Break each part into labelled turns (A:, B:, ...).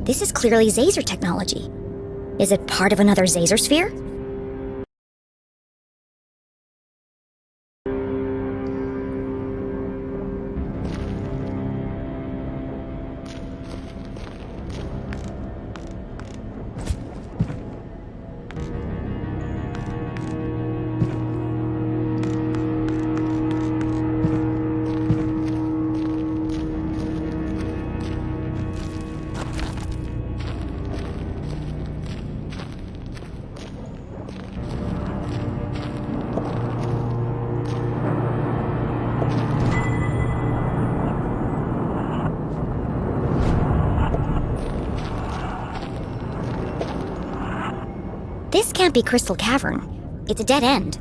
A: This is clearly Zazer technology. Is it part of another Zazer sphere? This can't be Crystal Cavern. It's a dead end.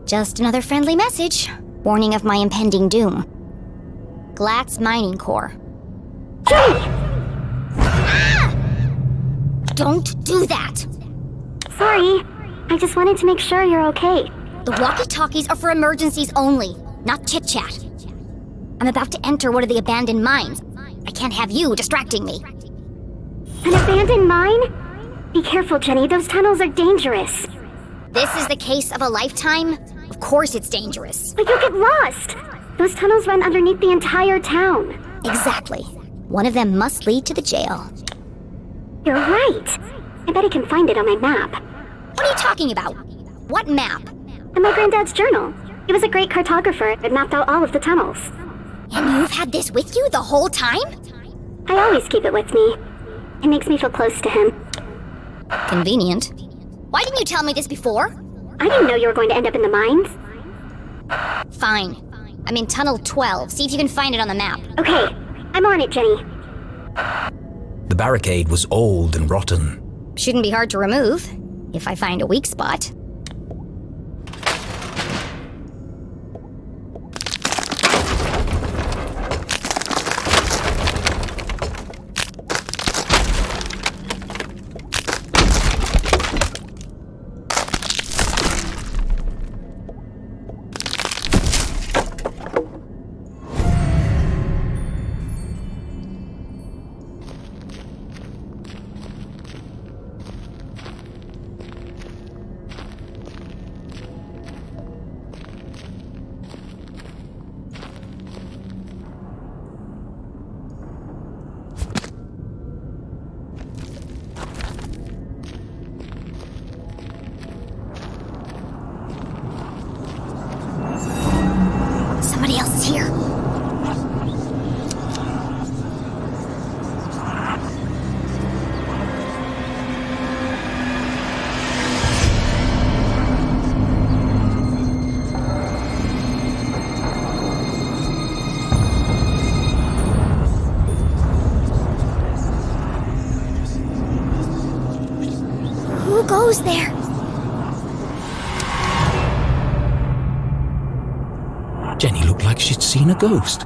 A: Just another friendly message, warning of my impending doom. Glatz Mining Core.
B: Jenny!
A: Ah! Don't do that!
B: Sorry. I just wanted to make sure you're okay.
A: The walkie-talkies are for emergencies only, not chit-chat. I'm about to enter one of the abandoned mines. I can't have you distracting me.
B: An abandoned mine? Be careful, Jenny. Those tunnels are dangerous.
A: This is the case of a lifetime? Of course it's dangerous.
B: But you'll get lost! Those tunnels run underneath the entire town.
A: Exactly. One of them must lead to the jail.
B: You're right. I bet I can find it on my map.
A: What are you talking about? What map?
B: In my granddad's journal. He was a great cartographer that mapped out all of the tunnels.
A: And you've had this with you the whole time?
B: I always keep it with me. It makes me feel close to him.
A: Convenient. Why didn't you tell me this before?
B: I didn't know you were going to end up in the mines.
A: Fine. I'm in Tunnel 12. See if you can find it on the map.
B: Okay, I'm on it, Jenny.
C: The barricade was old and rotten.
A: Shouldn't be hard to remove, if I find a weak spot. Somebody else is here. Who goes there?
C: Jenny looked like she'd seen a ghost.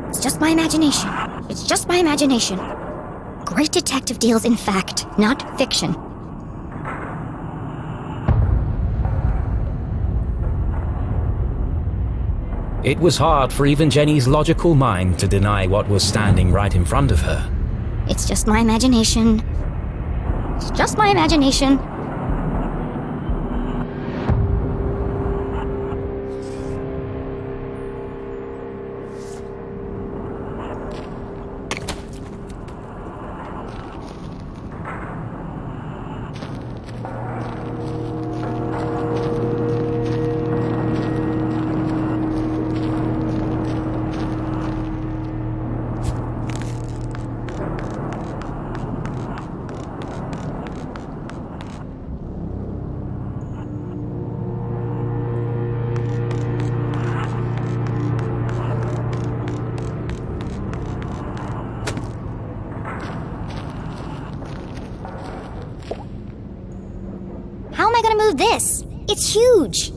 A: It's just my imagination. It's just my imagination. Great detective deals in fact, not fiction.
C: It was hard for even Jenny's logical mind to deny what was standing right in front of her.
A: It's just my imagination. It's just my imagination. How am I gonna move this? It's huge!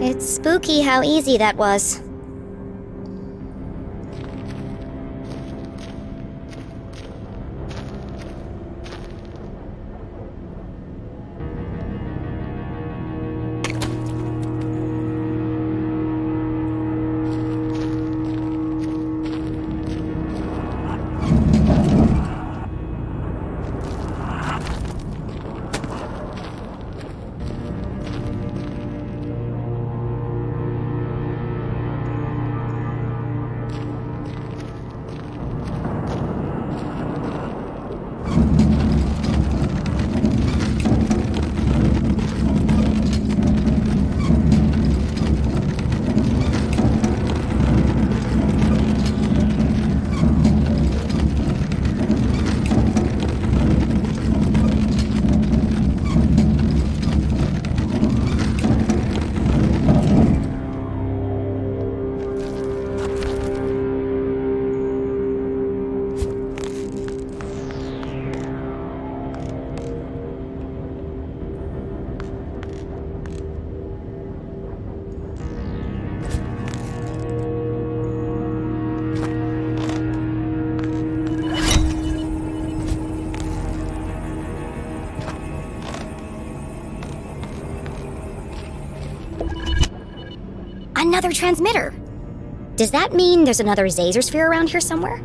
A: It's spooky how easy that was. Another transmitter. Does that mean there's another Zazer sphere around here somewhere?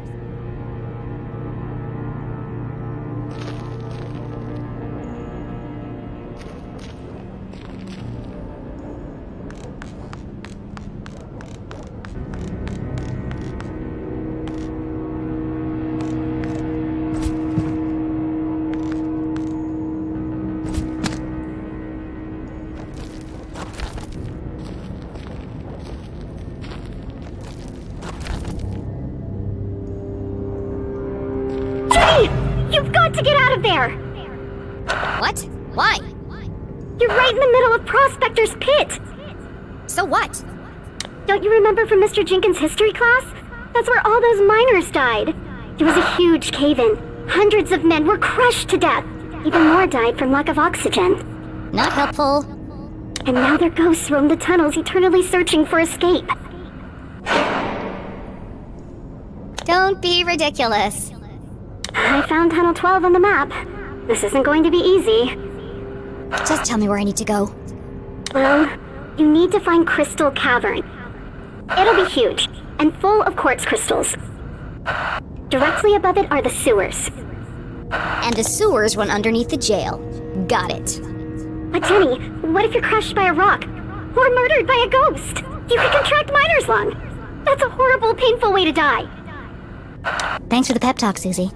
B: You've got to get out of there!
A: What? Why?
B: You're right in the middle of Prospector's Pit!
A: So what?
B: Don't you remember from Mr. Jenkins' history class? That's where all those miners died. There was a huge cave-in. Hundreds of men were crushed to death. Even more died from lack of oxygen.
A: Not helpful.
B: And now their ghosts roam the tunnels, eternally searching for escape.
A: Don't be ridiculous.
B: I found Tunnel 12 on the map. This isn't going to be easy.
A: Just tell me where I need to go.
B: Well, you need to find Crystal Cavern. It'll be huge, and full of quartz crystals. Directly above it are the sewers.
A: And the sewers run underneath the jail. Got it.
B: But Jenny, what if you're crushed by a rock? Or murdered by a ghost? You could contract miner's lung. That's a horrible, painful way to die.
A: Thanks for the pep talk, Susie.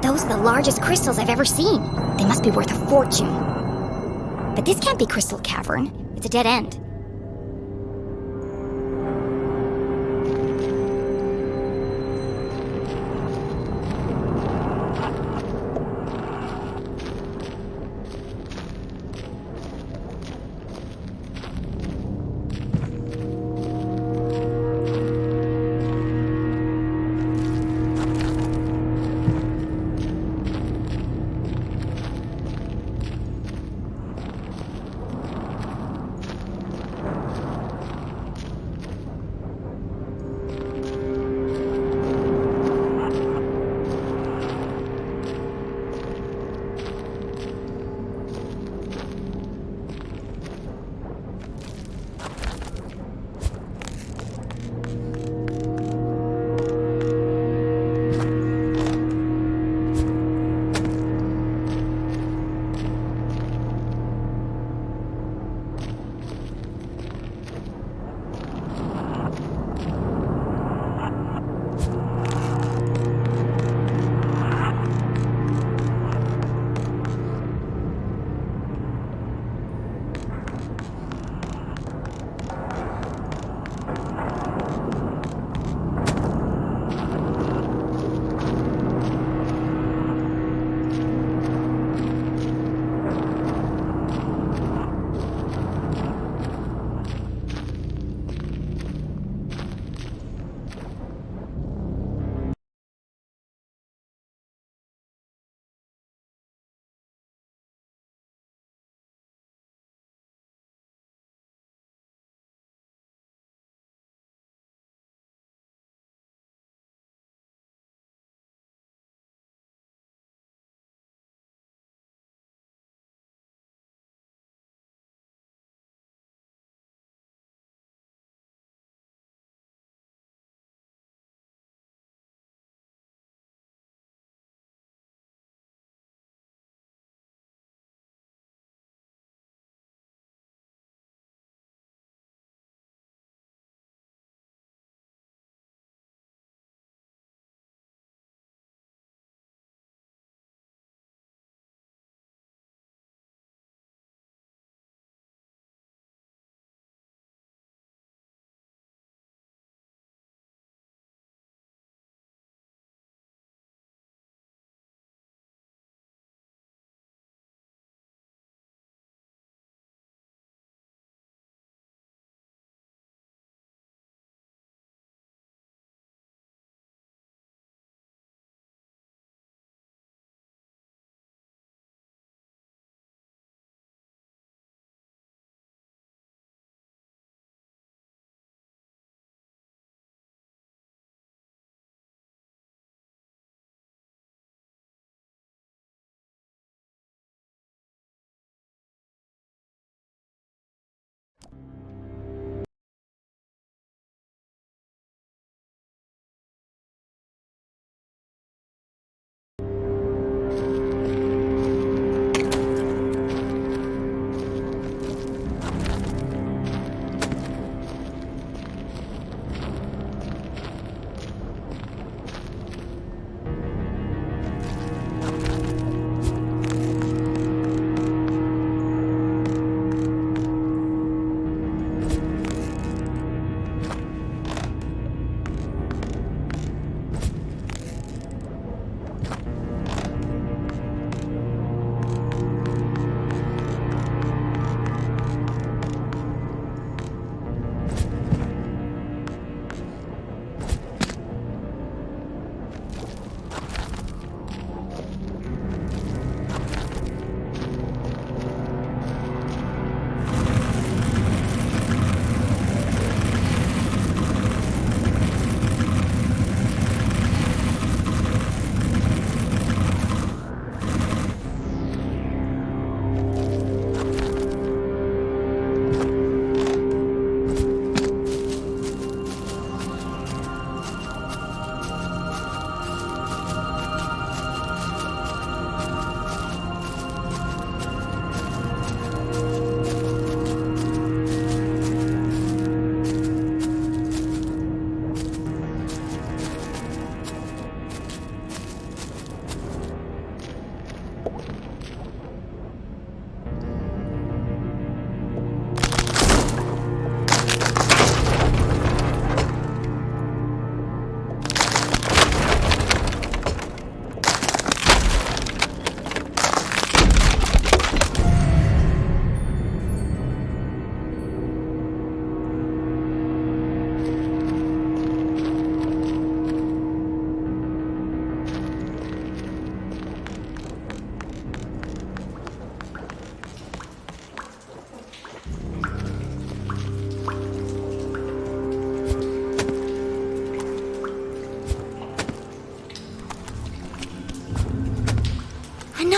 A: Those are the largest crystals I've ever seen. They must be worth a fortune. But this can't be Crystal Cavern. It's a dead end.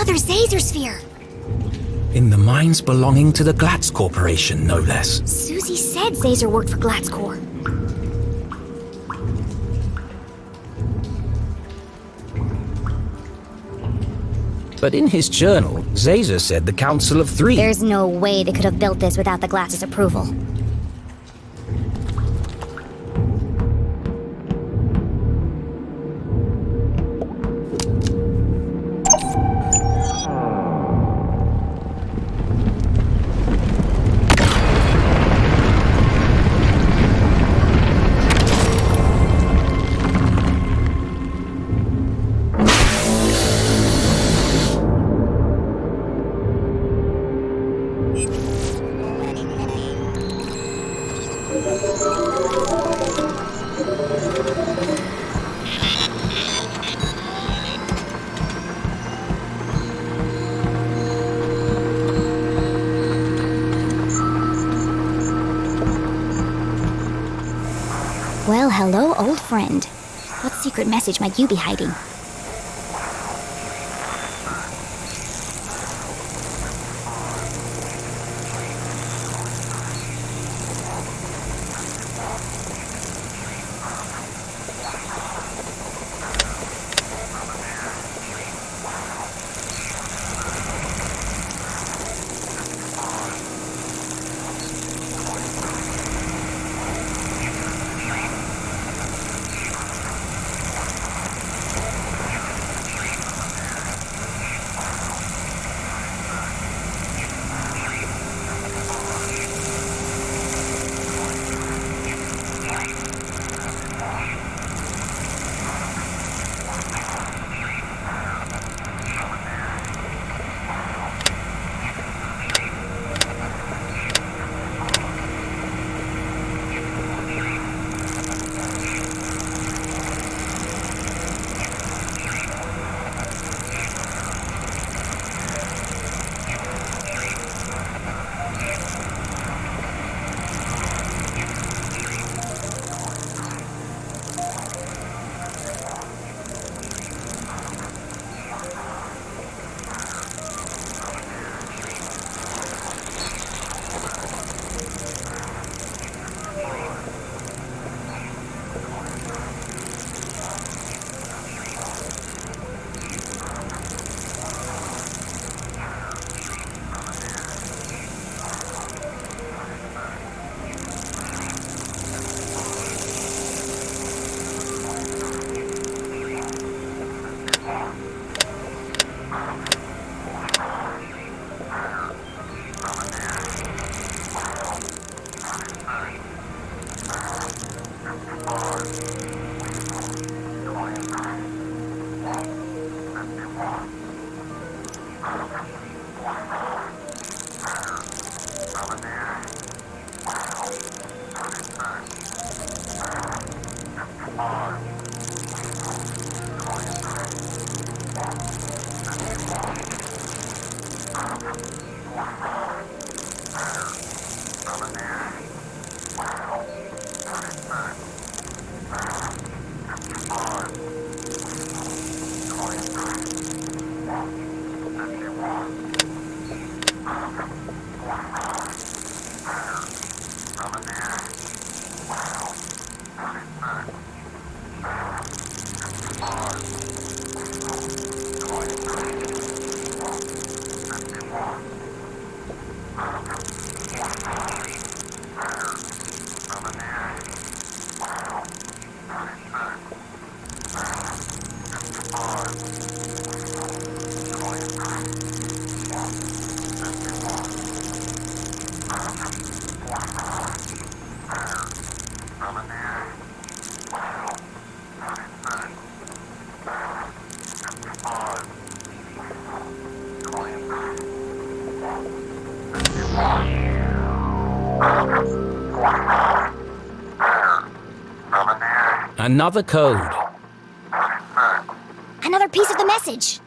A: Another Zazer sphere!
C: In the mines belonging to the Glatz Corporation, no less.
A: Susie said Zazer worked for Glatz Corp.
C: But in his journal, Zazer said the Council of Three.
A: There's no way they could have built this without the Glatz's approval. Well, hello, old friend. What secret message might you be hiding?
C: Another code.
A: Another piece of the message.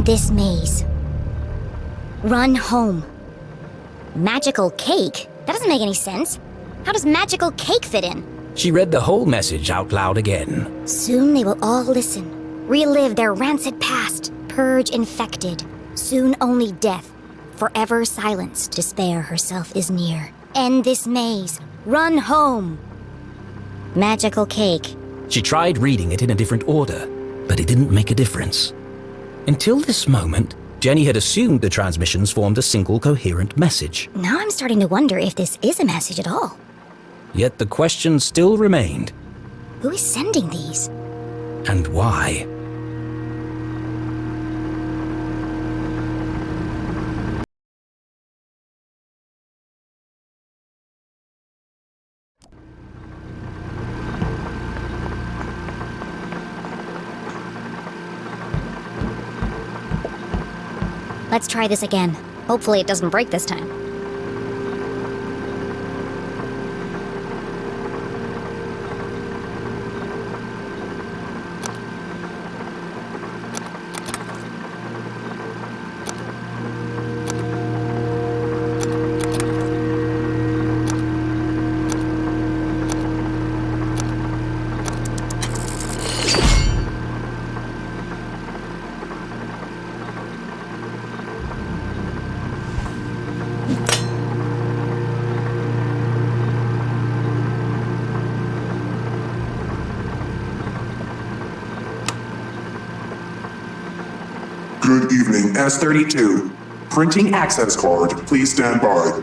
A: End this maze. Run home. Magical cake? That doesn't make any sense. How does magical cake fit in?
C: She read the whole message out loud again.
A: Soon they will all listen, relive their rancid past, purge infected. Soon only death, forever silence, despair herself is near. End this maze. Run home. Magical cake.
C: She tried reading it in a different order, but it didn't make a difference. Until this moment, Jenny had assumed the transmissions formed a single coherent message.
A: Now I'm starting to wonder if this is a message at all.
C: Yet the question still remained.
A: Who is sending these?
C: And why?
A: Let's try this again. Hopefully it doesn't break this time.
D: Good evening, S32. Printing access card, please stand by.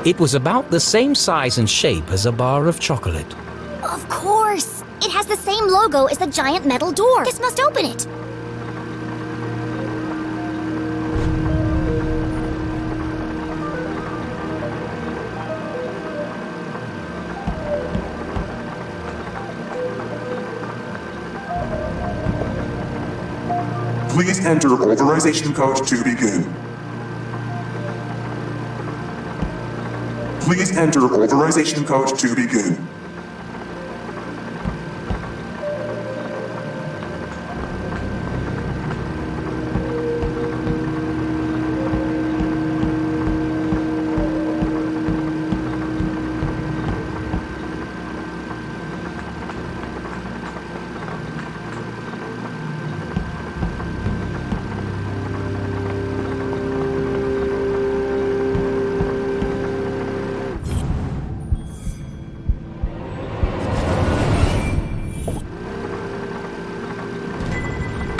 C: It was about the same size and shape as a bar of chocolate.
A: Of course! It has the same logo as the giant metal door. This must open it.
D: Please enter authorization code to begin. Please enter authorization code to begin.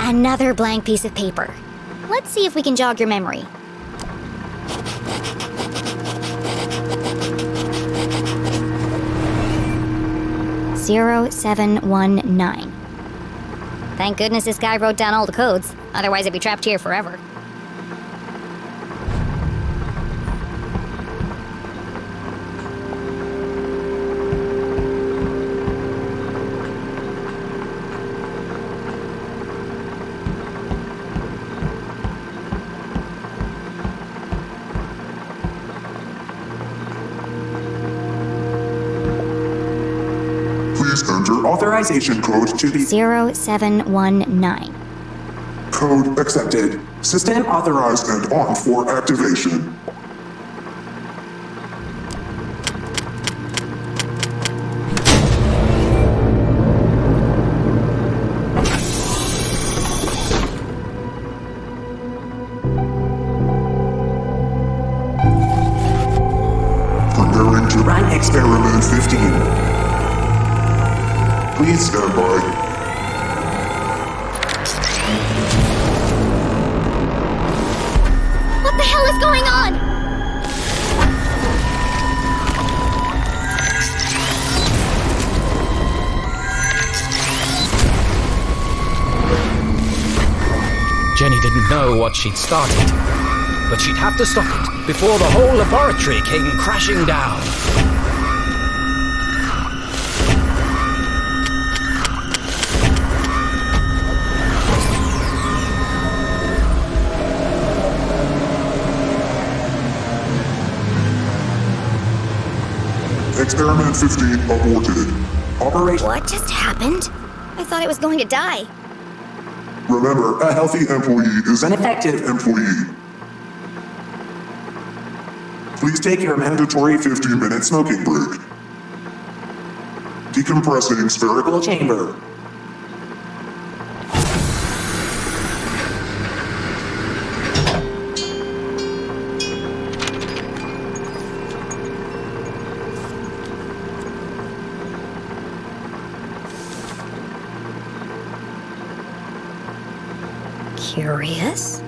A: Another blank piece of paper. Let's see if we can jog your memory. "0719. Thank goodness this guy wrote down all the codes. Otherwise I'd be trapped here forever.
D: enter authorization code to the
A: 0719.
D: code accepted. System authorized and on for activation. Preparing to run experiment 15. Please stand by.
B: What the hell is going on?
C: Jenny didn't know what she'd started, but she'd have to stop it before the whole laboratory came crashing down.
D: Experiment 15 aborted. Operation.
A: What just happened? I thought it was going to die.
D: Remember, a healthy employee is an effective employee. Please take your mandatory 15-minute smoking break. Decompressing spherical chamber.
A: Curious?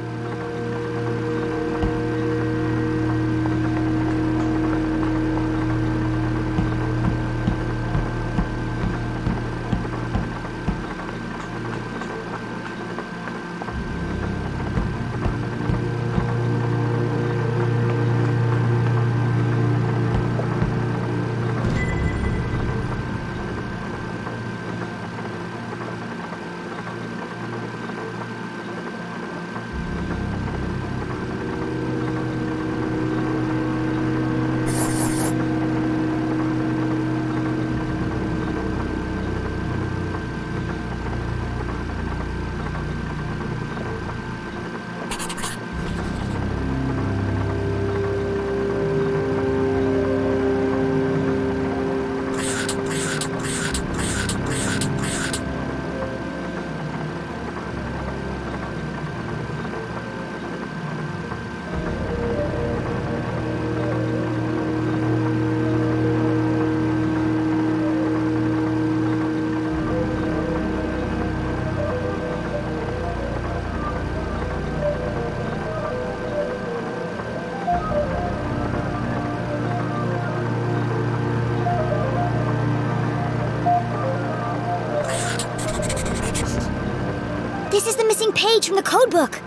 A: This is the missing page from the codebook.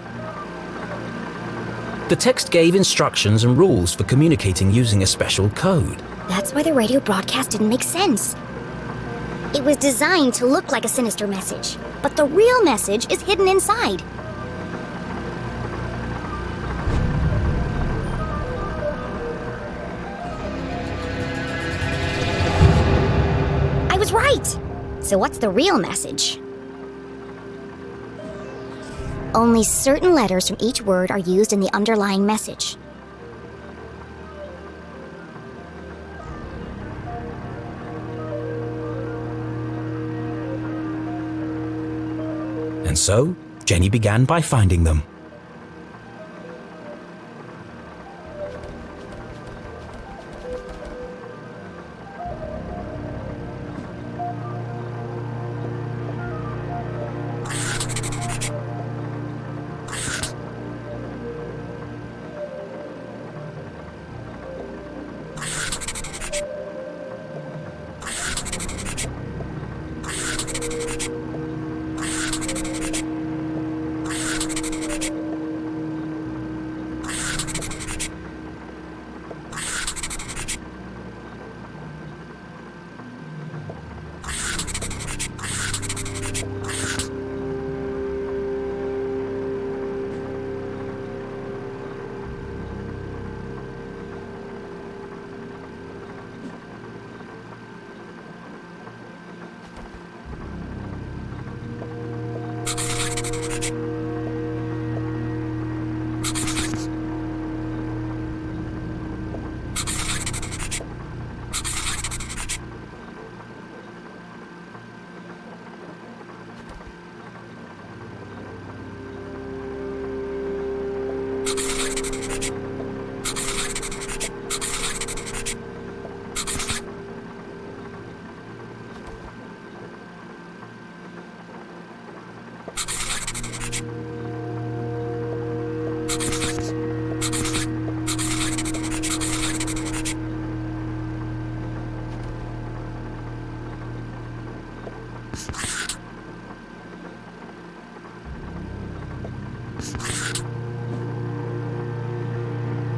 C: The text gave instructions and rules for communicating using a special code.
A: That's why the radio broadcast didn't make sense. It was designed to look like a sinister message, but the real message is hidden inside. I was right! So what's the real message? Only certain letters from each word are used in the underlying message.
C: And so, Jenny began by finding them.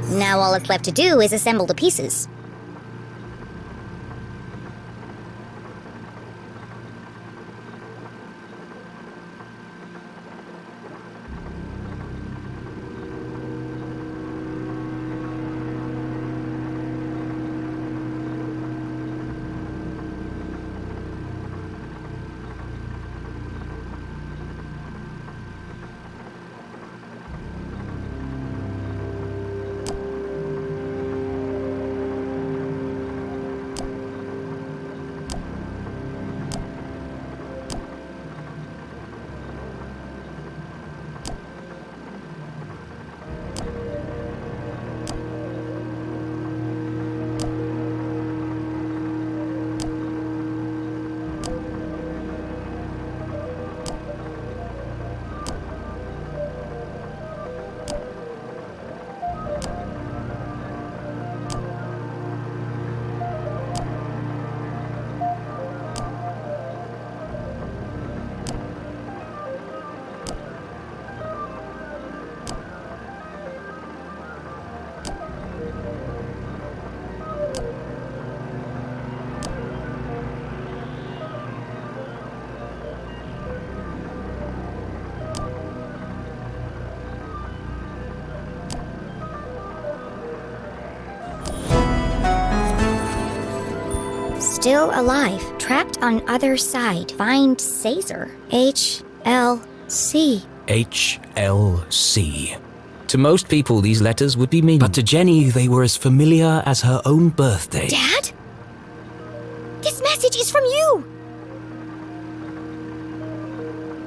A: Now all that's left to do is assemble the pieces. Still alive, trapped on other side. Find Caesar. HLC.
C: HLC. To most people, these letters would be meaningless, but to Jenny, they were as familiar as her own birthday.
A: Dad? This message is from you!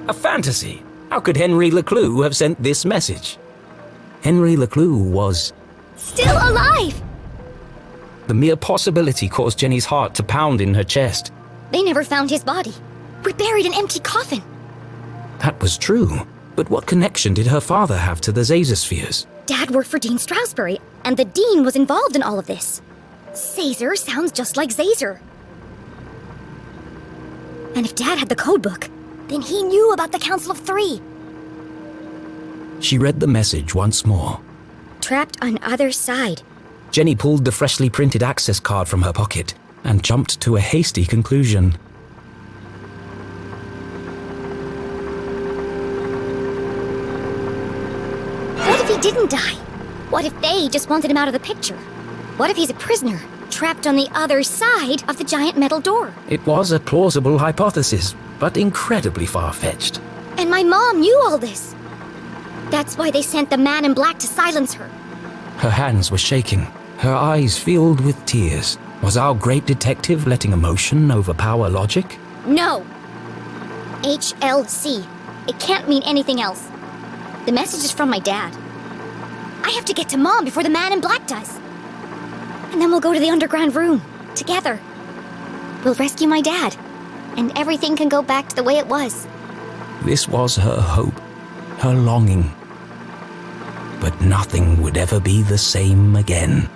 C: A fantasy. How could Henry LeClue have sent this message? Henry LeClue was...
A: Still alive!
C: The mere possibility caused Jenny's heart to pound in her chest.
A: They never found his body. We buried an empty coffin.
C: That was true. But what connection did her father have to the Zazospheres?
A: Dad worked for Dean Strasberry, and the Dean was involved in all of this. Caesar sounds just like Zazer. And if Dad had the codebook, then he knew about the Council of Three.
C: She read the message once more.
A: Trapped on other side.
C: Jenny pulled the freshly printed access card from her pocket and jumped to a hasty conclusion.
A: What if he didn't die? What if they just wanted him out of the picture? What if he's a prisoner, trapped on the other side of the giant metal door?
C: It was a plausible hypothesis, but incredibly far-fetched.
A: And my mom knew all this. That's why they sent the man in black to silence her.
C: Her hands were shaking, her eyes filled with tears. Was our great detective letting emotion overpower logic?
A: No. HLC. It can't mean anything else. The message is from my dad. I have to get to Mom before the man in black does. And then we'll go to the underground room, together. We'll rescue my dad, and everything can go back to the way it was.
C: This was her hope, her longing. But nothing would ever be the same again.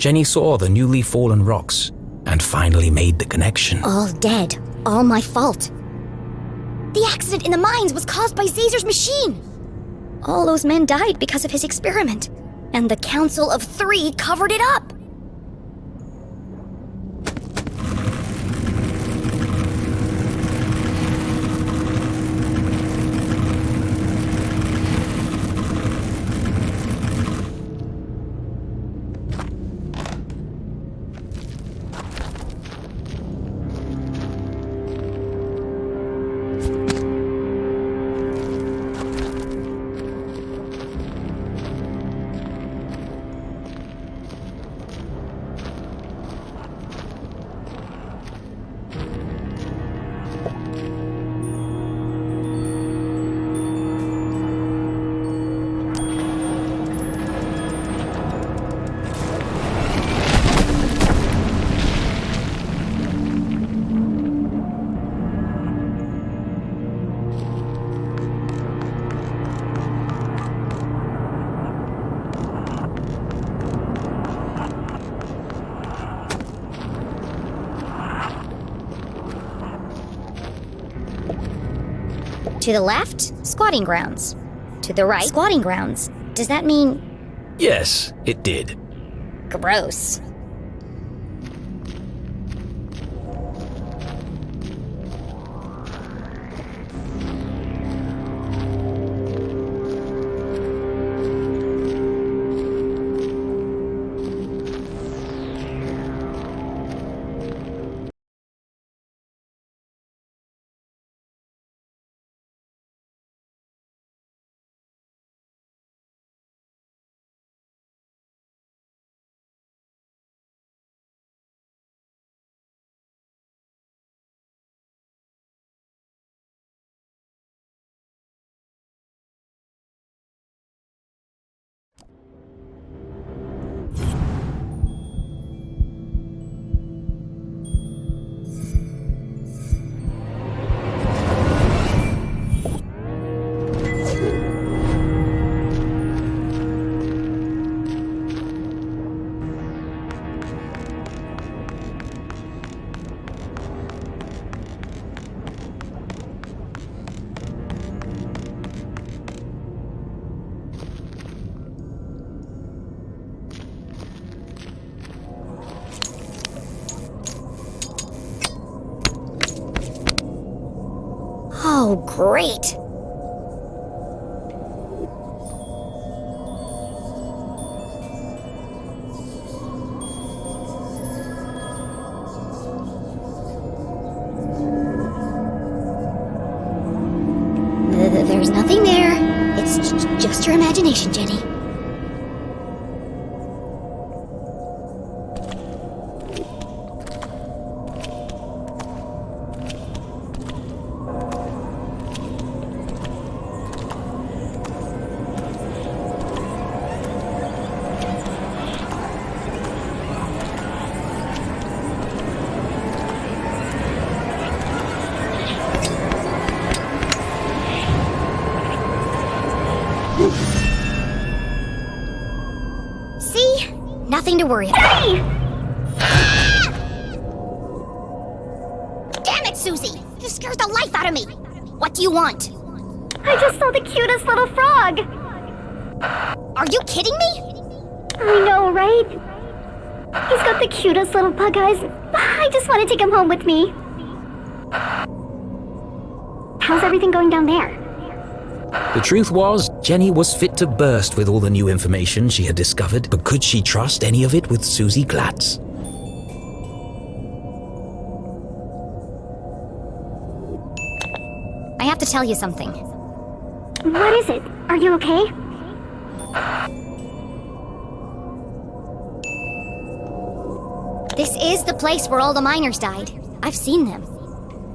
C: Jenny saw the newly fallen rocks and finally made the connection.
A: All dead. All my fault. The accident in the mines was caused by Caesar's machine. All those men died because of his experiment, and the Council of Three covered it up. To the left, squatting grounds. To the right, squatting grounds. Does that mean...
C: Yes, it did.
A: gross? Oh, great! There's nothing there. It's just your imagination, Jenny. See? Nothing to worry about.
B: Hey!
A: Damn it, Susie! You scared the life out of me! What do you want?
B: I just saw the cutest little frog!
A: Are you kidding me?
B: I know, right? He's got the cutest little bug eyes. I just want to take him home with me. How's everything going down there?
C: The truth was, Jenny was fit to burst with all the new information she had discovered, but could she trust any of it with Susie Glatz?
A: I have to tell you something.
B: What is it? Are you okay?
A: This is the place where all the miners died. I've seen them.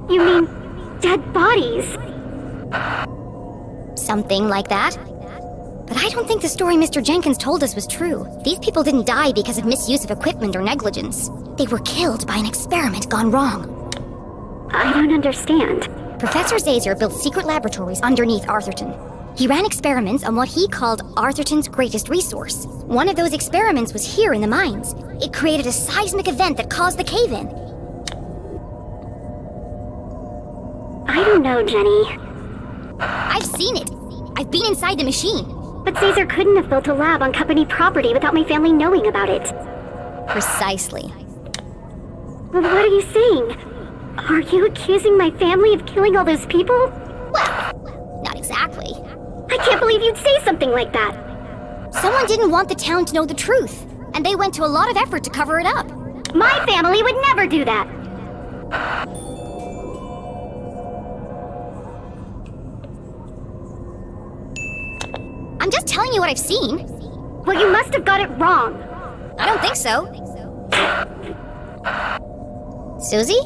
B: You mean dead bodies?
A: Something like that. But I don't think the story Mr. Jenkins told us was true. These people didn't die because of misuse of equipment or negligence. They were killed by an experiment gone wrong.
B: I don't understand.
A: Professor Zazer built secret laboratories underneath Arthurton. He ran experiments on what he called Arthurton's greatest resource. One of those experiments was here in the mines. It created a seismic event that caused the cave-in.
B: I don't know, Jenny.
A: I've seen it. I've been inside the machine.
B: But Caesar couldn't have built a lab on company property without my family knowing about it.
A: Precisely.
B: What are you saying? Are you accusing my family of killing all those people?
A: Well, not exactly.
B: I can't believe you'd say something like that.
A: Someone didn't want the town to know the truth, and they went to a lot of effort to cover it up.
B: My family would never do that.
A: I'm just telling you what I've seen.
B: Well, you must have got it wrong.
A: I don't think so. Susie?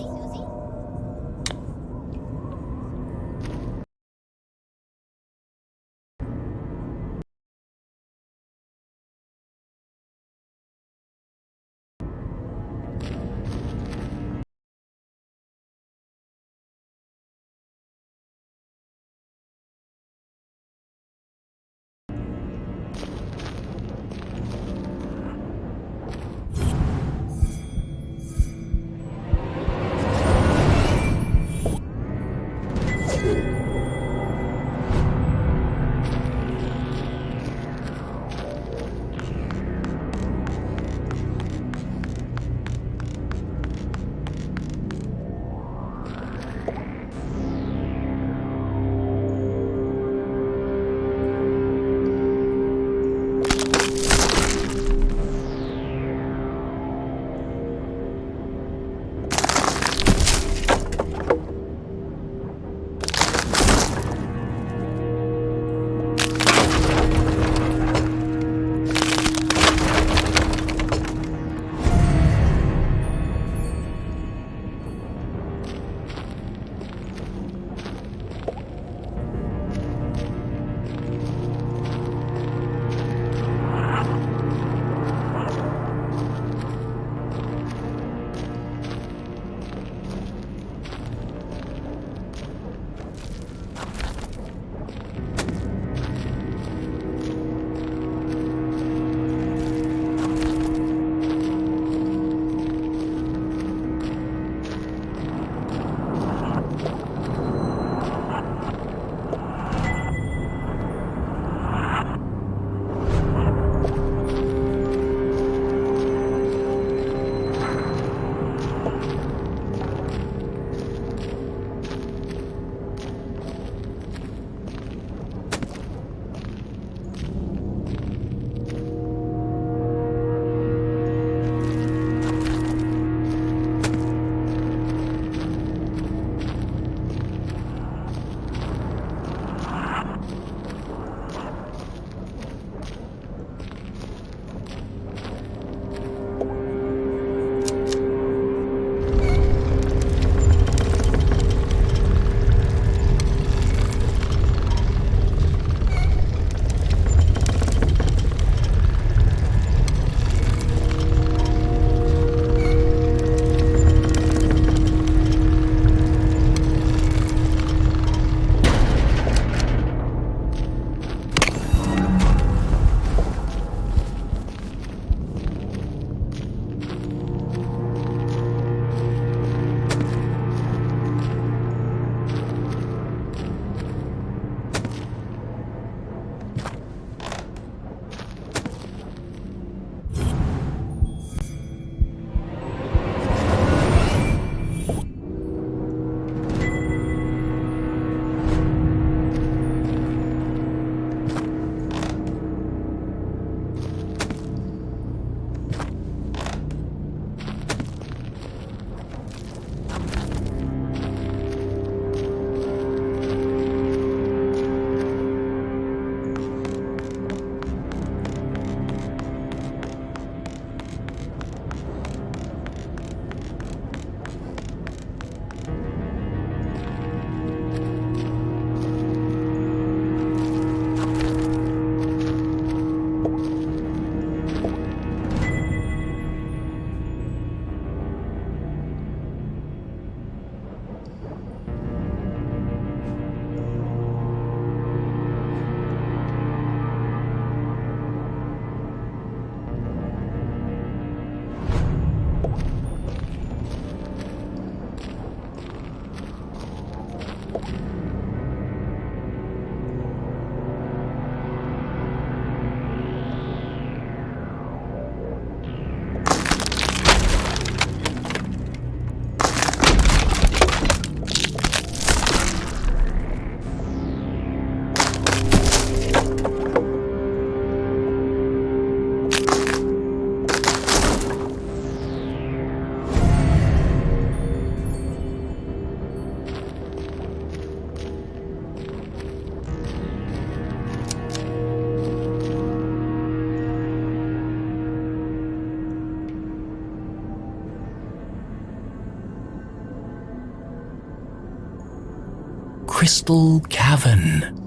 C: crystal cavern.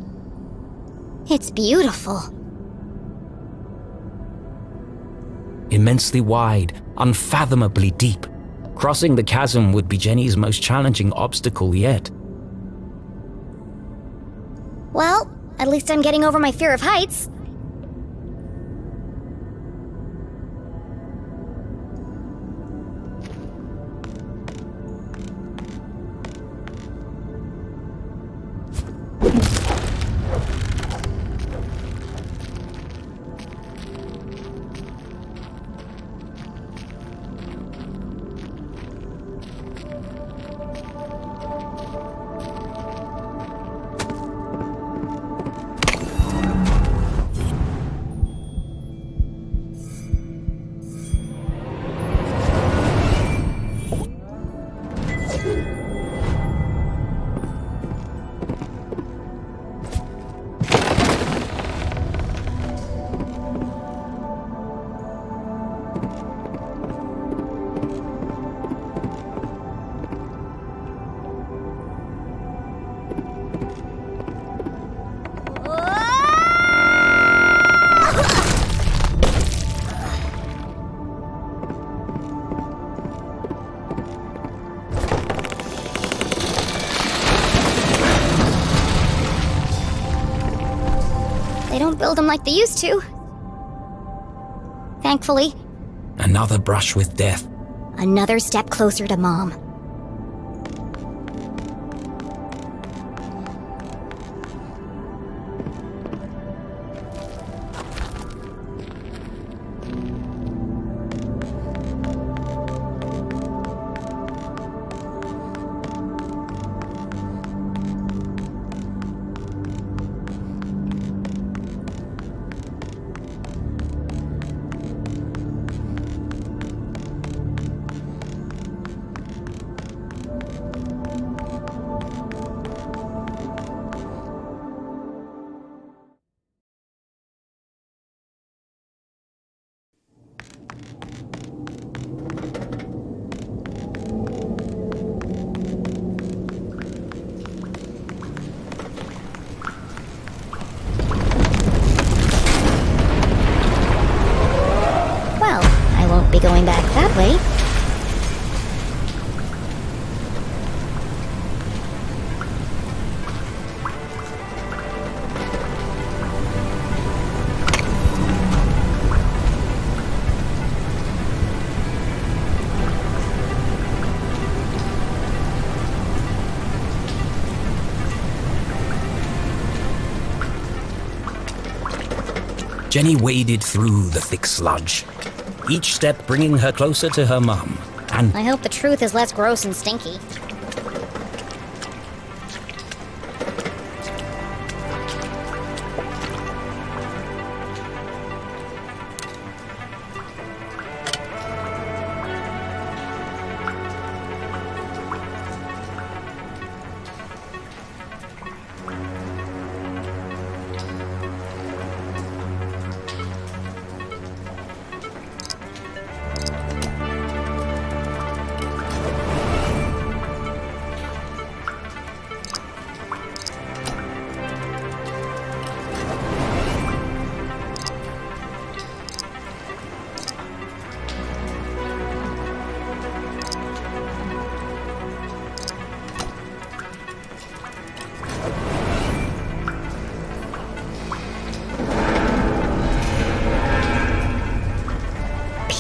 A: It's beautiful.
C: Immensely wide, unfathomably deep. Crossing the chasm would be Jenny's most challenging obstacle yet.
A: Well, at least I'm getting over my fear of heights. They don't build them like they used to. Thankfully.
C: Another brush with death.
A: Another step closer to Mom. Be going back that way.
C: Jenny waded through the thick sludge, each step bringing her closer to her mum, and
A: I hope the truth is less gross and stinky.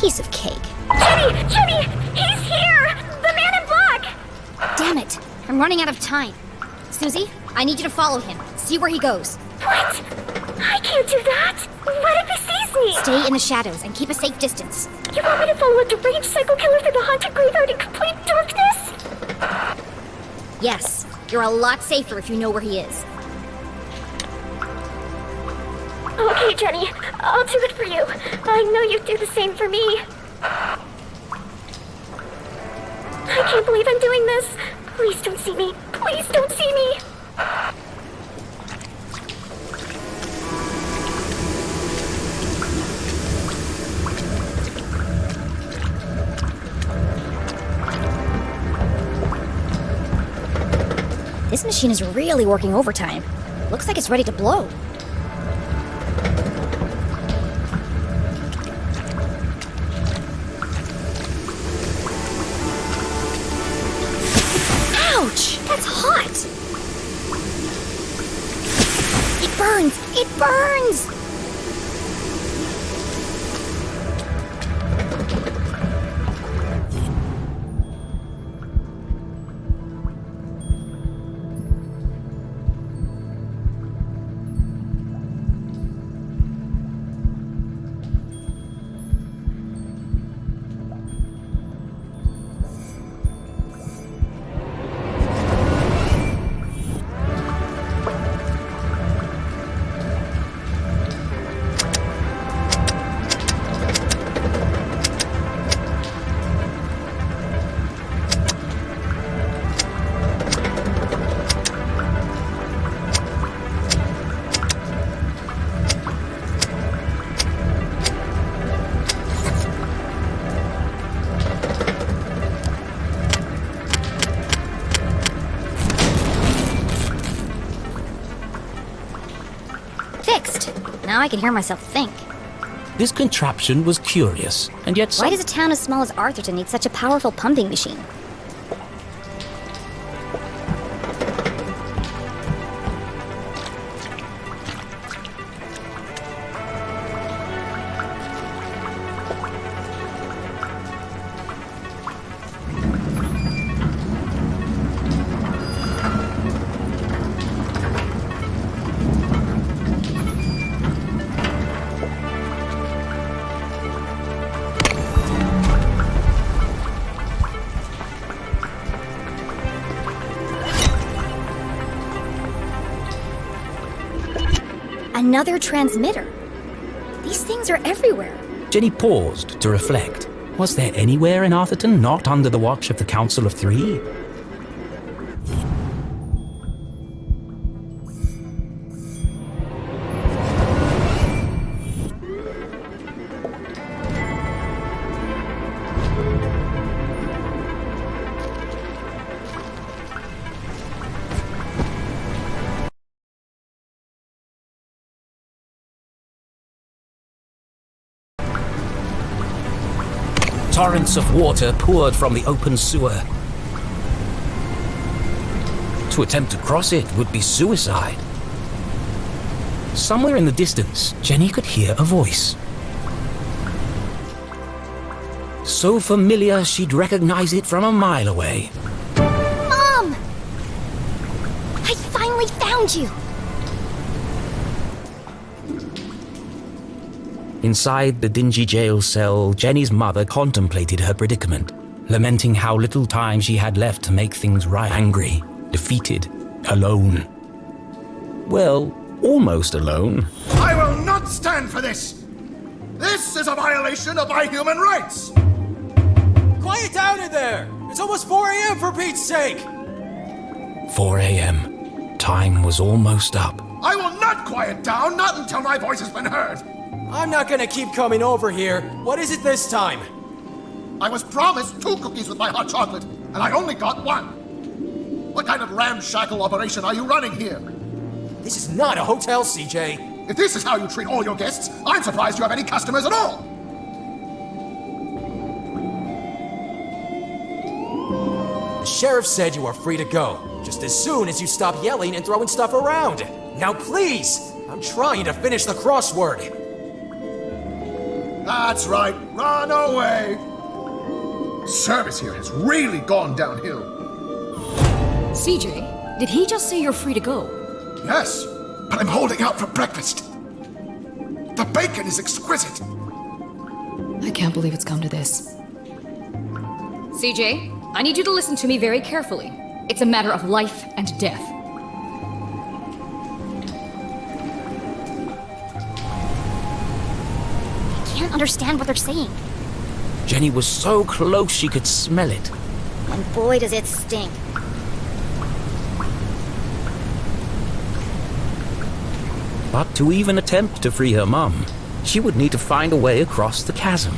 A: Piece of cake.
B: Jenny! He's here! The man in black!
A: Damn it! I'm running out of time. Susie, I need you to follow him. See where he goes.
B: What? I can't do that! What if he sees me?
A: Stay in the shadows and keep a safe distance.
B: You want me to follow a deranged psycho killer through the haunted graveyard in complete darkness?
A: Yes, you're a lot safer if you know where he is.
B: Okay, Jenny. I'll do it for you. I know you'd do the same for me. I can't believe I'm doing this. Please don't see me. Please don't see me.
A: This machine is really working overtime. Looks like it's ready to blow. Ouch! That's hot! It burns! It burns! Fixed. Now I can hear myself think.
C: This contraption was curious, and yet
A: Why does a town as small as Arthurton need such a powerful pumping machine? Another transmitter. These things are everywhere.
C: Jenny paused to reflect. Was there anywhere in Arthurton not under the watch of the Council of Three? Torrents of water poured from the open sewer. To attempt to cross it would be suicide. Somewhere in the distance, Jenny could hear a voice. So familiar she'd recognize it from a mile away.
A: Mom! I finally found you!
C: Inside the dingy jail cell, Jenny's mother contemplated her predicament, lamenting how little time she had left to make things right. Angry, defeated, alone. Well, almost alone.
E: I will not stand for this! This is a violation of my human rights!
F: Quiet down in there! It's almost 4 a.m. for Pete's sake!
C: 4 a.m. Time was almost up.
E: I will not quiet down, not until my voice has been heard!
F: I'm not gonna keep coming over here. What is it this time?
E: I was promised 2 cookies with my hot chocolate, and I only got 1. What kind of ramshackle operation are you running here?
F: This is not a hotel, CJ.
E: If this is how you treat all your guests, I'm surprised you have any customers at all!
F: The sheriff said you are free to go, just as soon as you stop yelling and throwing stuff around. Now please! I'm trying to finish the crossword.
E: That's right, run away! Service here has really gone downhill.
G: CJ, did he just say you're free to go?
E: Yes, but I'm holding out for breakfast. The bacon is exquisite.
G: I can't believe it's come to this. CJ, I need you to listen to me very carefully. It's a matter of life and death.
A: I can't understand what they're saying.
C: Jenny was so close she could smell it.
A: And boy does it stink.
C: But to even attempt to free her mum, she would need to find a way across the chasm.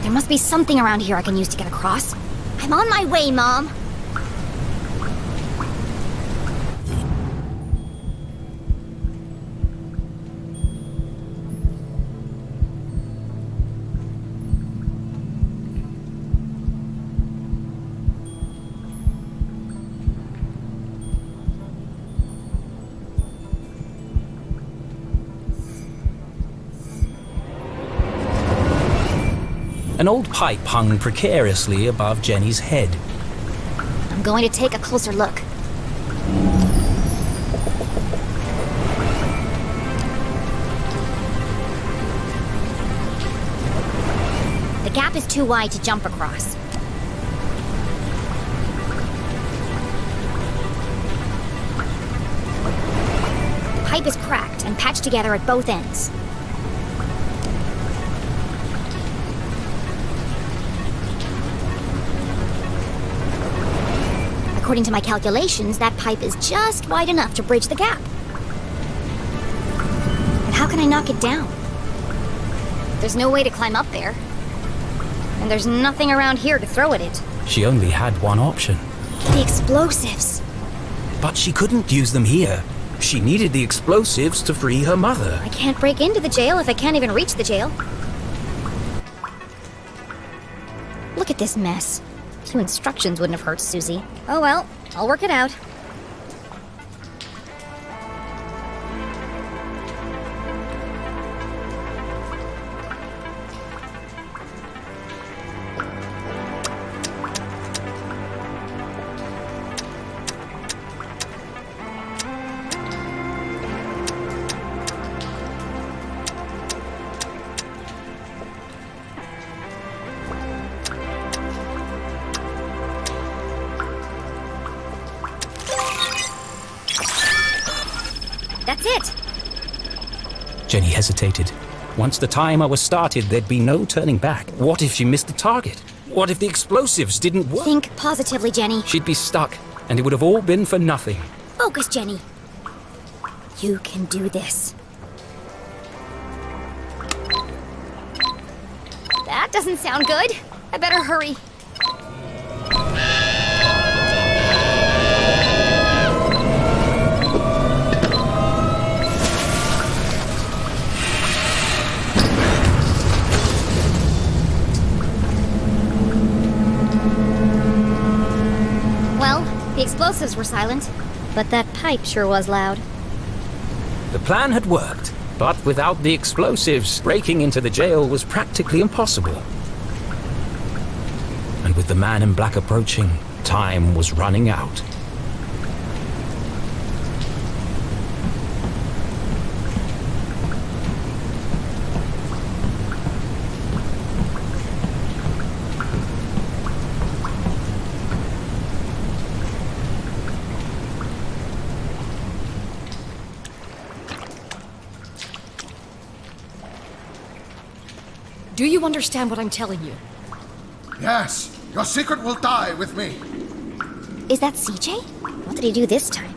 A: There must be something around here I can use to get across. I I'm on my way, Mom.
C: An old pipe hung precariously above Jenny's head.
A: I'm going to take a closer look. The gap is too wide to jump across. The pipe is cracked and patched together at both ends. According to my calculations, that pipe is just wide enough to bridge the gap. But how can I knock it down? There's no way to climb up there. And there's nothing around here to throw at it.
C: She only had one option.
A: The explosives.
C: But she couldn't use them here. She needed the explosives to free her mother.
A: I can't break into the jail if I can't even reach the jail. Look at this mess. A few instructions wouldn't have hurt Susie. Oh well, I'll work it out. That's it!
C: Jenny hesitated. Once the timer was started, there'd be no turning back. What if she missed the target? What if the explosives didn't work?
A: Think positively, Jenny.
C: She'd be stuck, and it would have all been for nothing.
A: Focus, Jenny. You can do this. That doesn't sound good. I better hurry. Well, the explosives were silent, but that pipe sure was loud.
C: The plan had worked, but without the explosives, breaking into the jail was practically impossible. And with the man in black approaching, time was running out.
G: Do you understand what I'm telling you?
E: Yes, your secret will die with me.
A: Is that CJ? What did he do this time?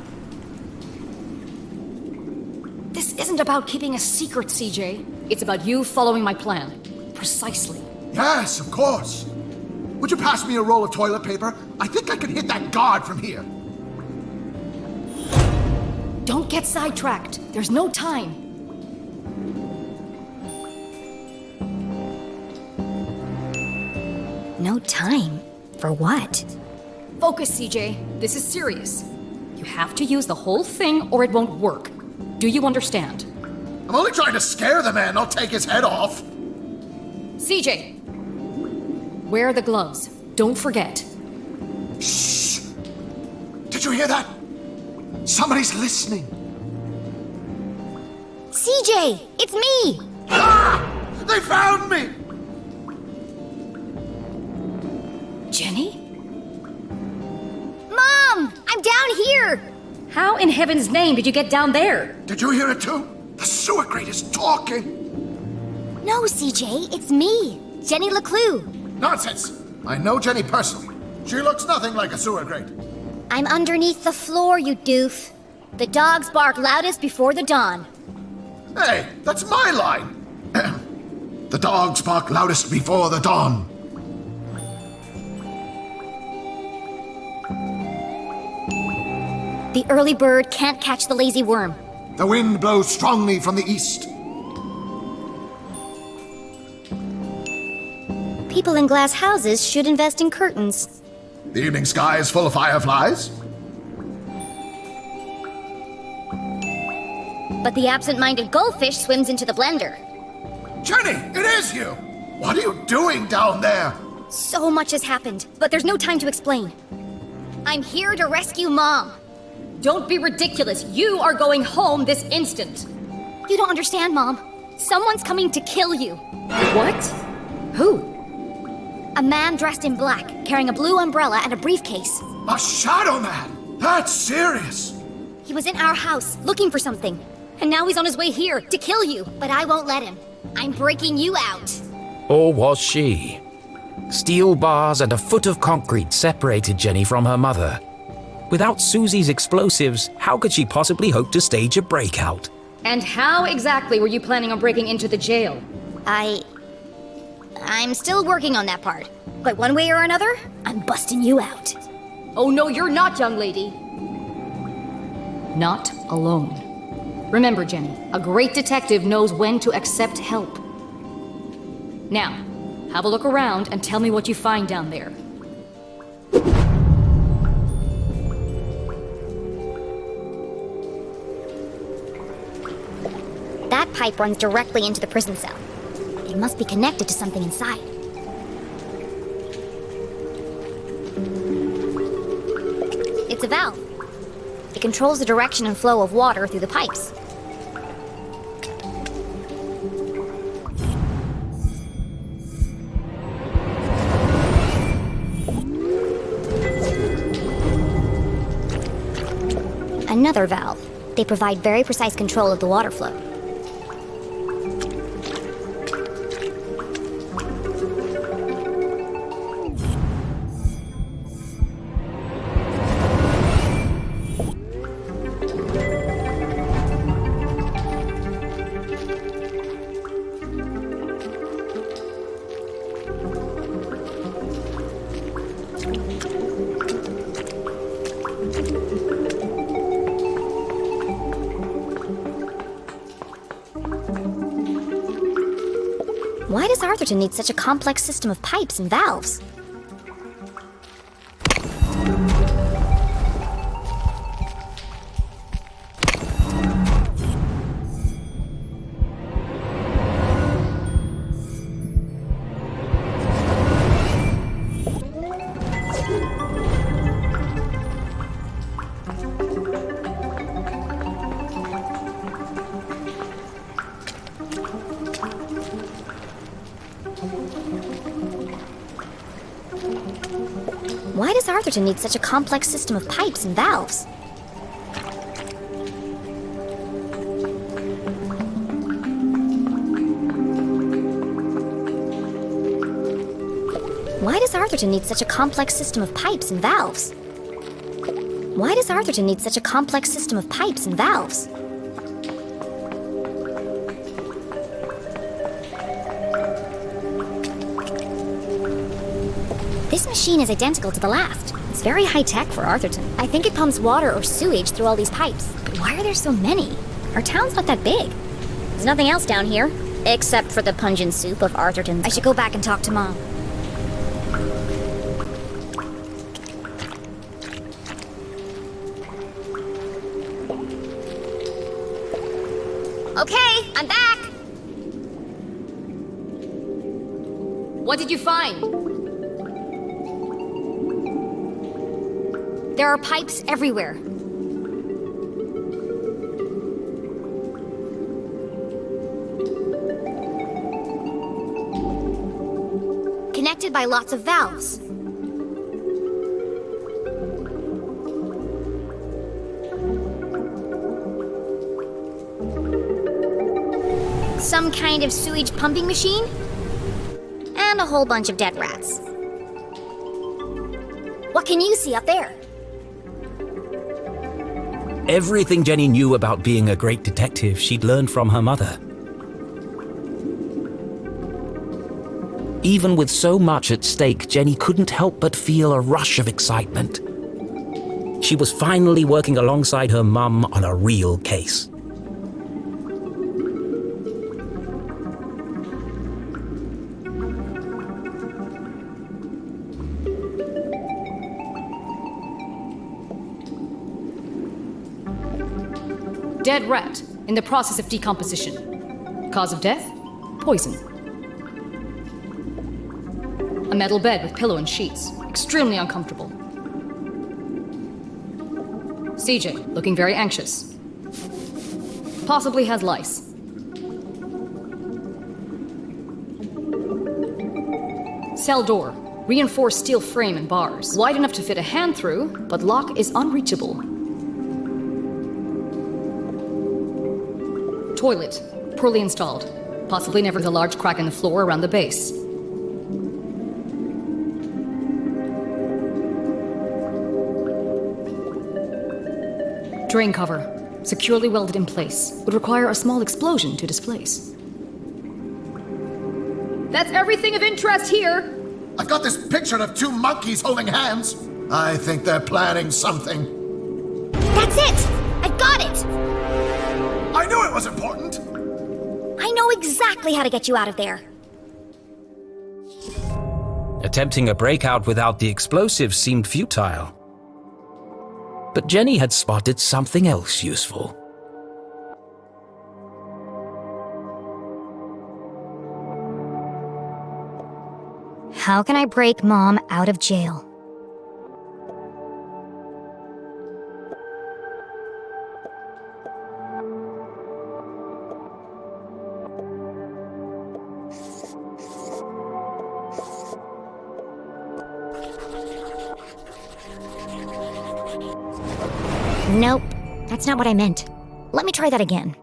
G: This isn't about keeping a secret, CJ. It's about you following my plan. Precisely.
E: Yes, of course. Would you pass me a roll of toilet paper? I think I can hit that guard from here.
G: Don't get sidetracked. There's no time.
A: No time? For what?
G: Focus, CJ. This is serious. You have to use the whole thing or it won't work. Do you understand?
E: I'm only trying to scare the man, not take his head off.
G: CJ! Wear the gloves. Don't forget.
E: Shh! Did you hear that? Somebody's listening.
A: CJ! It's me!
E: Ah! They found me!
G: Jenny?
A: Mom! I'm down here!
G: How in heaven's name did you get down there?
E: Did you hear it too? The sewer grate is talking.
A: No, CJ, it's me, Jenny LeClue.
E: Nonsense! I know Jenny personally. She looks nothing like a sewer grate.
A: I'm underneath the floor, you doof. The dogs bark loudest before the dawn.
E: Hey, that's my line. The dogs bark loudest before the dawn.
A: The early bird can't catch the lazy worm.
E: The wind blows strongly from the east.
A: People in glass houses should invest in curtains.
E: The evening sky is full of fireflies.
A: But the absent-minded goldfish swims into the blender.
E: Jenny, it is you! What are you doing down there?
A: So much has happened, but there's no time to explain. I'm here to rescue Mom.
G: Don't be ridiculous. You are going home this instant.
A: You don't understand, Mom. Someone's coming to kill you.
G: What? Who?
A: A man dressed in black, carrying a blue umbrella and a briefcase.
E: A shadow man? That's serious.
A: He was in our house, looking for something. And now he's on his way here, to kill you. But I won't let him. I'm breaking you out.
C: Or was she? Steel bars and a foot of concrete separated Jenny from her mother. Without Susie's explosives, how could she possibly hope to stage a breakout?
G: And how exactly were you planning on breaking into the jail?
A: I'm still working on that part. But one way or another, I'm busting you out.
G: Oh no, you're not, young lady. Not alone. Remember, Jenny, a great detective knows when to accept help. Now, have a look around and tell me what you find down there.
A: That pipe runs directly into the prison cell. It must be connected to something inside. It's a valve. It controls the direction and flow of water through the pipes. Another valve. They provide very precise control of the water flow. Why does Arthurton need such a complex system of pipes and valves? Why does Arthurton need such a complex system of pipes and valves? Why does Arthurton need such a complex system of pipes and valves? Why does Arthurton need such a complex system of pipes and valves? This machine is identical to the last. It's very high-tech for Arthurton. I think it pumps water or sewage through all these pipes. But why are there so many? Our town's not that big. There's nothing else down here, except for the pungent soup of Arthurton. I should go back and talk to Mom. Okay, I'm back!
G: What did you find?
A: There are pipes everywhere. Connected by lots of valves. Some kind of sewage pumping machine? And a whole bunch of dead rats. What can you see up there?
C: Everything Jenny knew about being a great detective she'd learned from her mother. Even with so much at stake, Jenny couldn't help but feel a rush of excitement. She was finally working alongside her mum on a real case.
G: Dead rat, in the process of decomposition. Cause of death? Poison. A metal bed with pillow and sheets. Extremely uncomfortable. CJ, looking very anxious. Possibly has lice. Cell door. Reinforced steel frame and bars. Wide enough to fit a hand through, but lock is unreachable. Toilet. Poorly installed. Possibly never the large crack in the floor around the base. Drain cover. Securely welded in place. Would require a small explosion to displace. That's everything of interest here!
E: I've got this picture of two monkeys holding hands. I think they're planning something.
A: That's it! I got it!
E: I knew it was important!
A: I know exactly how to get you out of there.
C: Attempting a breakout without the explosives seemed futile. But Jenny had spotted something else useful.
A: How can I break Mom out of jail? Nope, that's not what I meant. Let me try that again.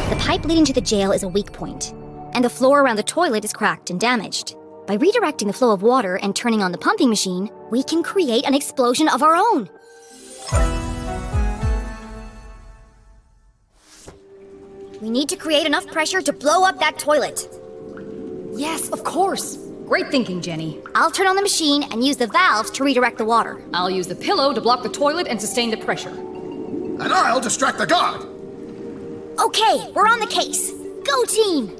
A: The pipe leading to the jail is a weak point, and the floor around the toilet is cracked and damaged. By redirecting the flow of water and turning on the pumping machine, we can create an explosion of our own. We need to create enough pressure to blow up that toilet.
G: Yes, of course. Great thinking, Jenny.
A: I'll turn on the machine and use the valves to redirect the water.
G: I'll use the pillow to block the toilet and sustain the pressure.
E: And I'll distract the guard!
A: Okay, we're on the case. Go team!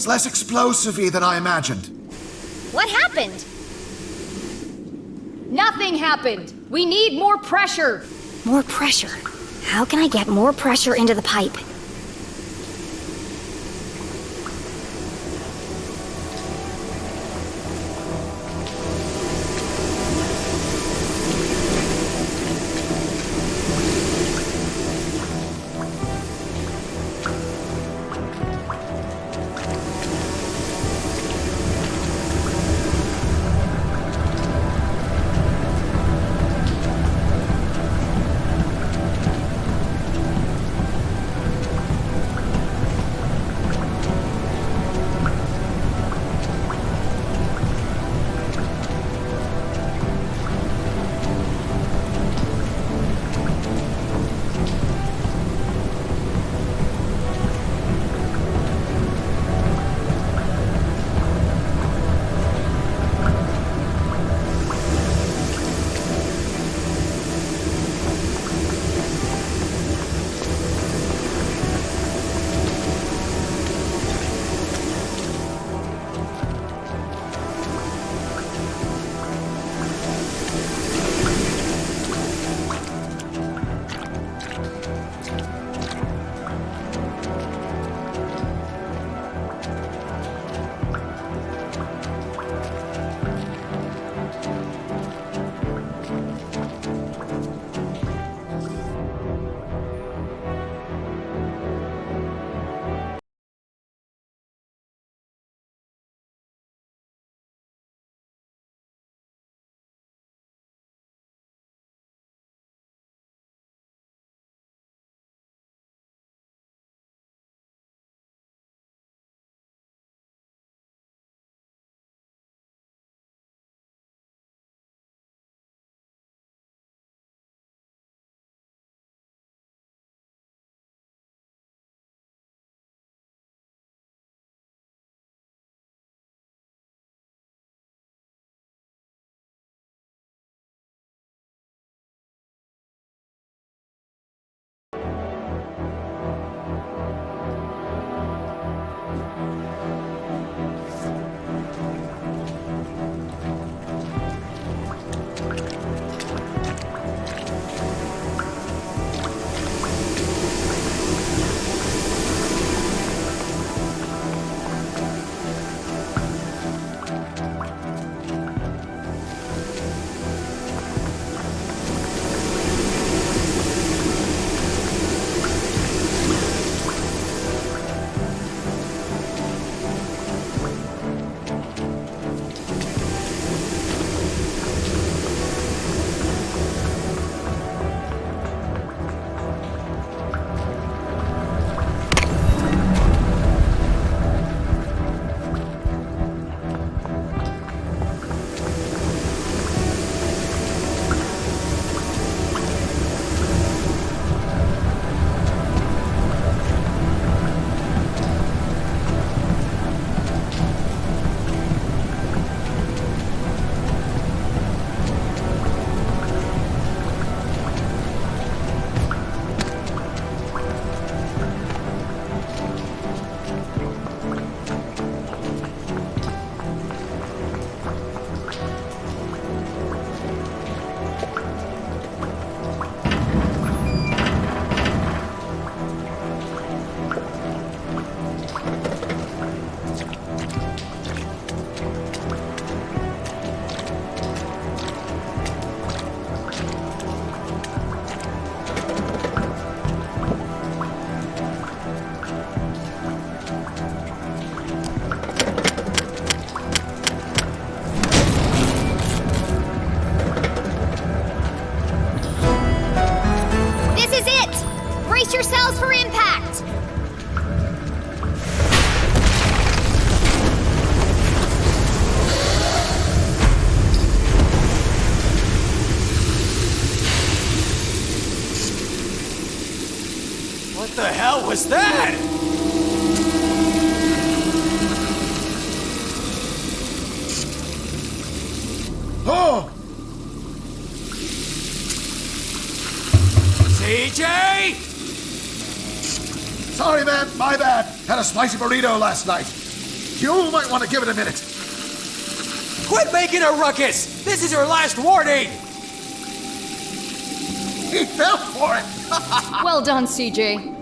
E: It's less explosive-y than I imagined.
G: What happened? Nothing happened. We need more pressure.
A: More pressure. How can I get more pressure into the pipe? yourselves for impact!
F: What the hell was that?
E: Oh!
F: CJ?
E: Sorry, man. My bad. Had a spicy burrito last night. You might want to give it a minute.
F: Quit making a ruckus! This is your last warning!
E: He fell for it!
G: Well done, CJ.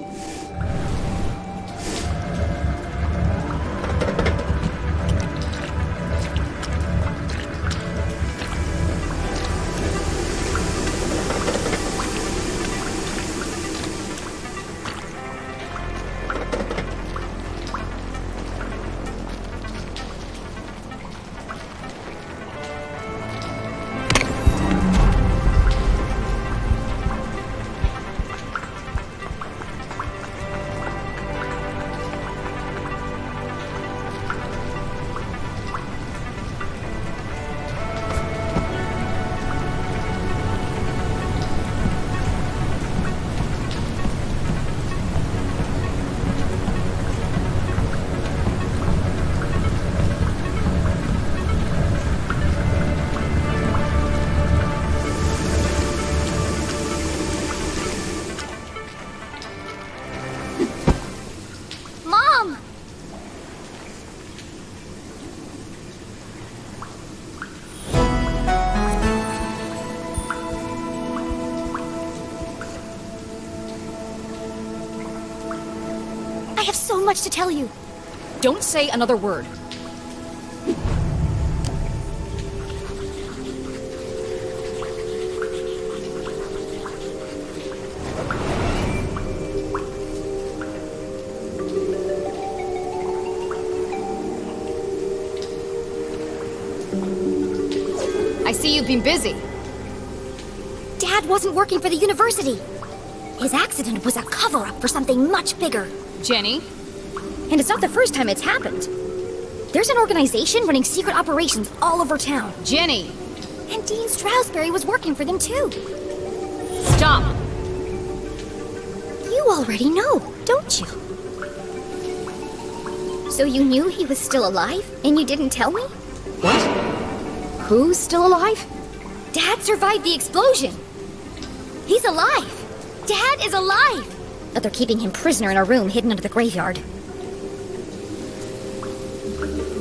A: Mom! I have so much to tell you.
G: Don't say another word. I see you've been busy.
A: Dad wasn't working for the university. His accident was a cover-up for something much bigger.
G: Jenny?
A: And it's not the first time it's happened. There's an organization running secret operations all over town.
G: Jenny!
A: And Dean Stroudsbury was working for them too.
G: Stop!
A: You already know, don't you? So you knew he was still alive, and you didn't tell me?
G: What? Who's still alive?
A: Dad survived the explosion. He's alive. Dad is alive. But they're keeping him prisoner in a room hidden under the graveyard.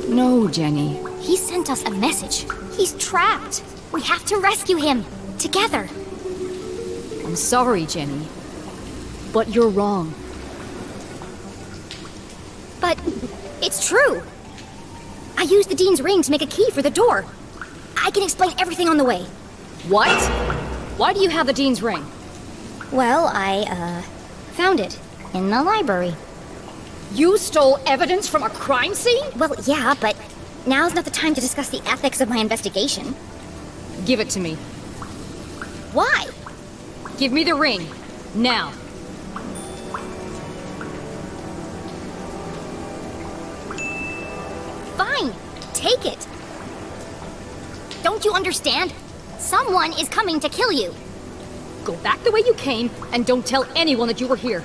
G: No, Jenny.
A: He sent us a message. He's trapped. We have to rescue him. Together.
G: I'm sorry, Jenny. But you're wrong.
A: But it's true. I used the Dean's ring to make a key for the door. I can explain everything on the way.
G: What? Why do you have the Dean's ring?
A: Well, I, found it in the library.
G: You stole evidence from a crime scene?
A: Well, yeah, but now's not the time to discuss the ethics of my investigation.
G: Give it to me.
A: Why?
G: Give me the ring. Now.
A: Fine, take it. Don't you understand? Someone is coming to kill you.
G: Go back the way you came and don't tell anyone that you were here.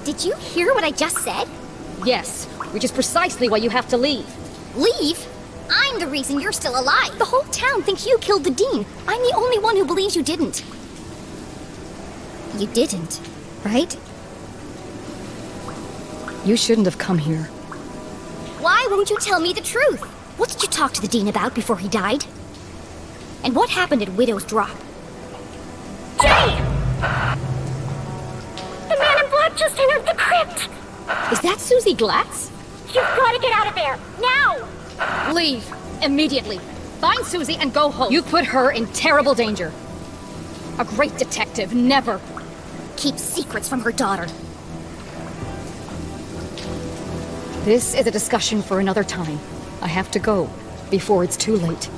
A: Did you hear what I just said?
G: Yes, which is precisely why you have to leave.
A: Leave? I'm the reason you're still alive. The whole town thinks you killed the Dean. I'm the only one who believes you didn't. You didn't, right?
G: You shouldn't have come here.
A: Why won't you tell me the truth? What did you talk to the Dean about before he died? And what happened at Widow's Drop?
B: Jenny! The man in black just entered the crypt!
G: Is that Susie Glatz?
B: You've got to get out of there, now!
G: Leave, immediately. Find Susie and go home. You put her in terrible danger. A great detective never
A: Keeps secrets from her daughter.
G: This is a discussion for another time. I have to go before it's too late.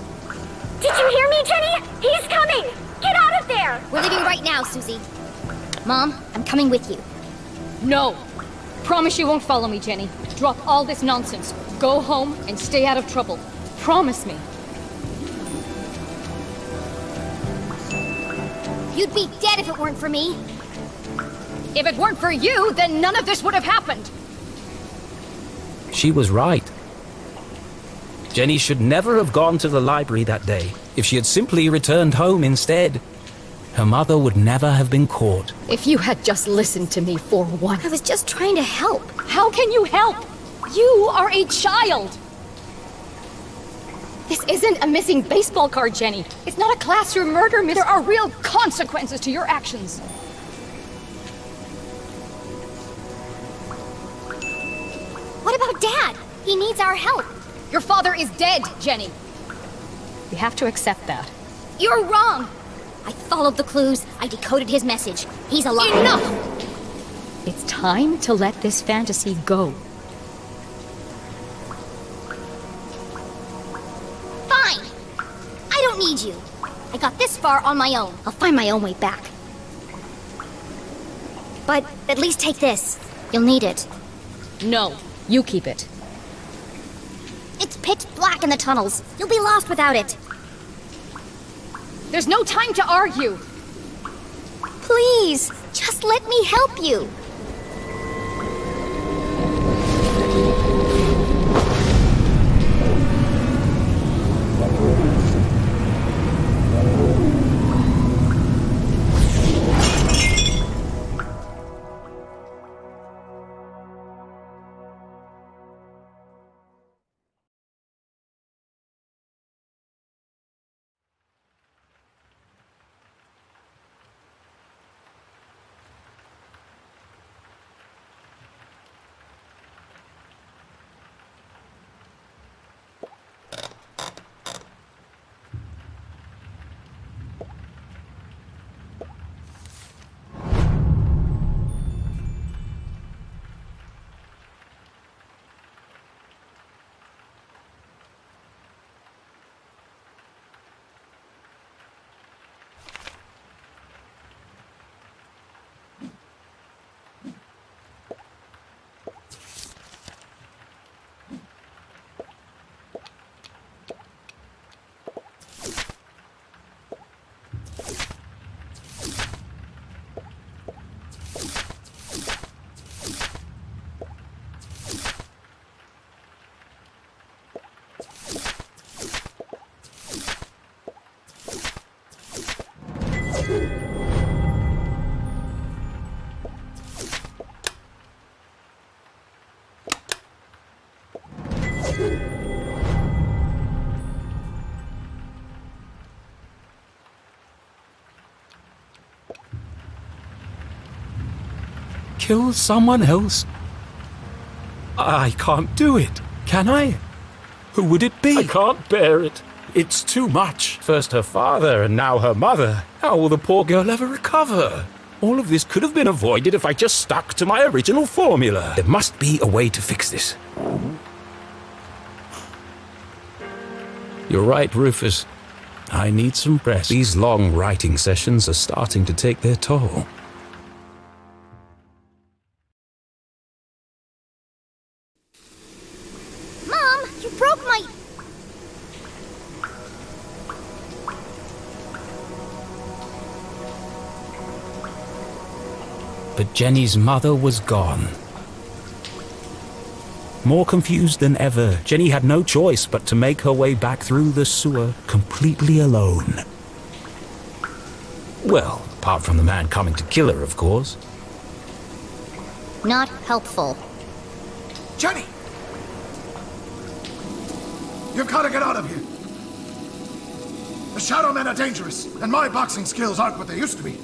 B: Did you hear me, Jenny? He's coming! Get out of there!
A: We're leaving right now, Susie. Mom, I'm coming with you.
G: No! Promise you won't follow me, Jenny. Drop all this nonsense. Go home and stay out of trouble. Promise me.
A: You'd be dead if it weren't for me.
G: If it weren't for you, then none of this would have happened.
C: She was right. Jenny should never have gone to the library that day. If she had simply returned home instead, her mother would never have been caught.
G: If you had just listened to me for once.
A: I was just trying to help.
G: How can you help? You are a child! This isn't a missing baseball card, Jenny. It's not a classroom murder mystery. There are real consequences to your actions.
A: What about Dad? He needs our help.
G: Your father is dead, Jenny. We have to accept that.
A: You're wrong. I followed the clues. I decoded his message. He's alive.
G: Enough! It's time to let this fantasy go.
A: Fine. I don't need you. I got this far on my own. I'll find my own way back. But at least take this. You'll need it.
G: No, you keep it.
A: It's pitch black in the tunnels. You'll be lost without it.
G: There's no time to argue.
A: Please, just let me help you.
C: Kill someone else? I can't do it, can I? Who would it be? I can't bear it. It's too much. First her father and now her mother. How will the poor girl ever recover? All of this could have been avoided if I just stuck to my original formula. There must be a way to fix this. You're right, Rufus. I need some rest. These long writing sessions are starting to take their toll.
A: Mom, you broke my...
C: But Jenny's mother was gone. More confused than ever, Jenny had no choice but to make her way back through the sewer completely alone. Well, apart from the man coming to kill her, of course.
A: Not helpful.
E: Jenny! You've got to get out of here. The Shadow Men are dangerous, and my boxing skills aren't what they used to be.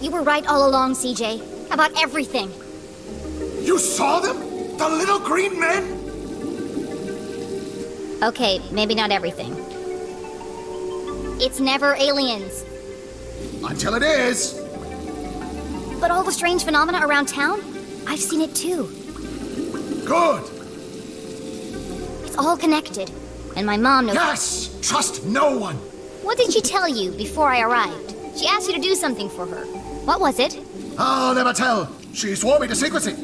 A: You were right all along, CJ. About everything.
E: You saw them? The little green men?
A: Okay, maybe not everything. It's never aliens.
E: Until it is.
A: But all the strange phenomena around town? I've seen it too.
E: Good.
A: It's all connected. And my mom knows...
E: Yes! Trust no one.
A: What did she tell you before I arrived? She asked you to do something for her. What was it?
E: I'll never tell. She swore me to secrecy.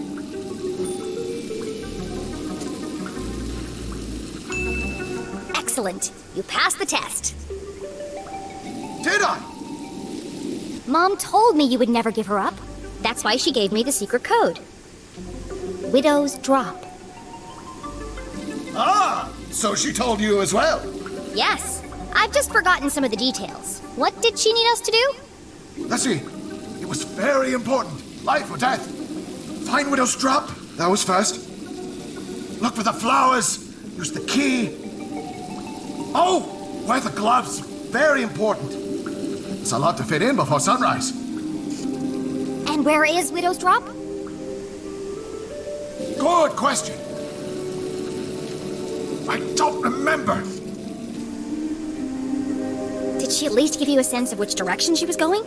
A: Excellent. You passed the test.
E: Did I?
A: Mom told me you would never give her up. That's why she gave me the secret code. Widow's Drop.
E: Ah, so she told you as well.
A: Yes. I've just forgotten some of the details. What did she need us to do?
E: Let's see. It was very important. Life or death. Find Widow's Drop. That was first. Look for the flowers. Use the key. Oh, wear the gloves. Very important. It's a lot to fit in before sunrise.
A: And where is Widow's Drop?
E: Good question. I don't remember.
A: Did she at least give you a sense of which direction she was going?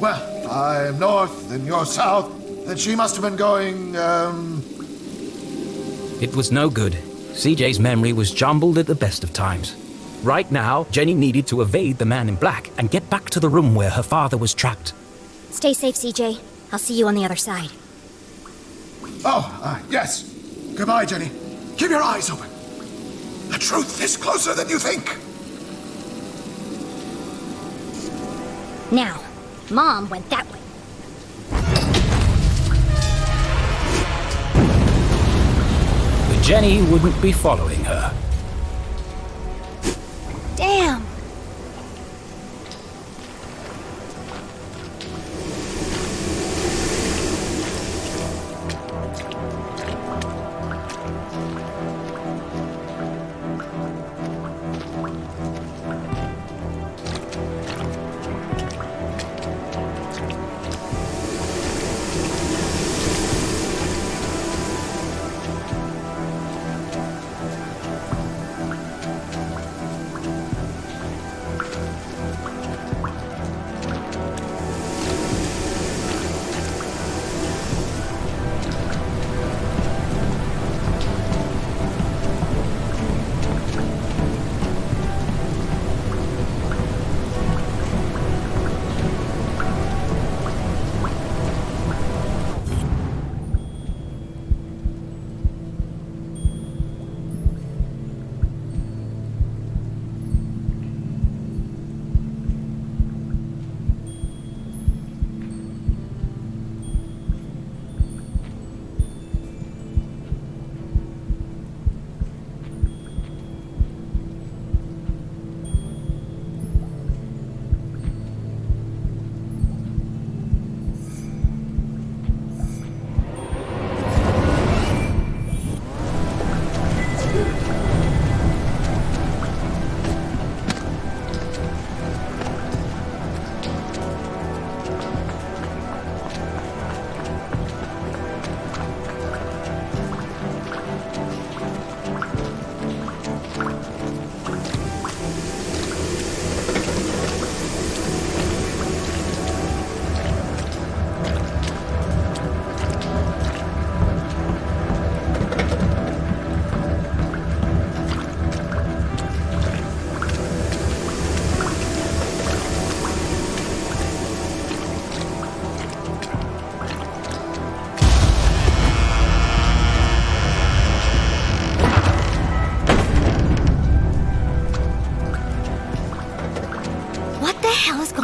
E: Well, I'm north and you're south. Then she must have been going,
C: It was no good. CJ's memory was jumbled at the best of times. Right now, Jenny needed to evade the man in black and get back to the room where her father was trapped.
A: Stay safe, CJ. I'll see you on the other side.
E: Yes. Goodbye, Jenny. Keep your eyes open. The truth is closer than you think.
A: Now, Mom went that way.
C: But Jenny wouldn't be following her.
A: Damn!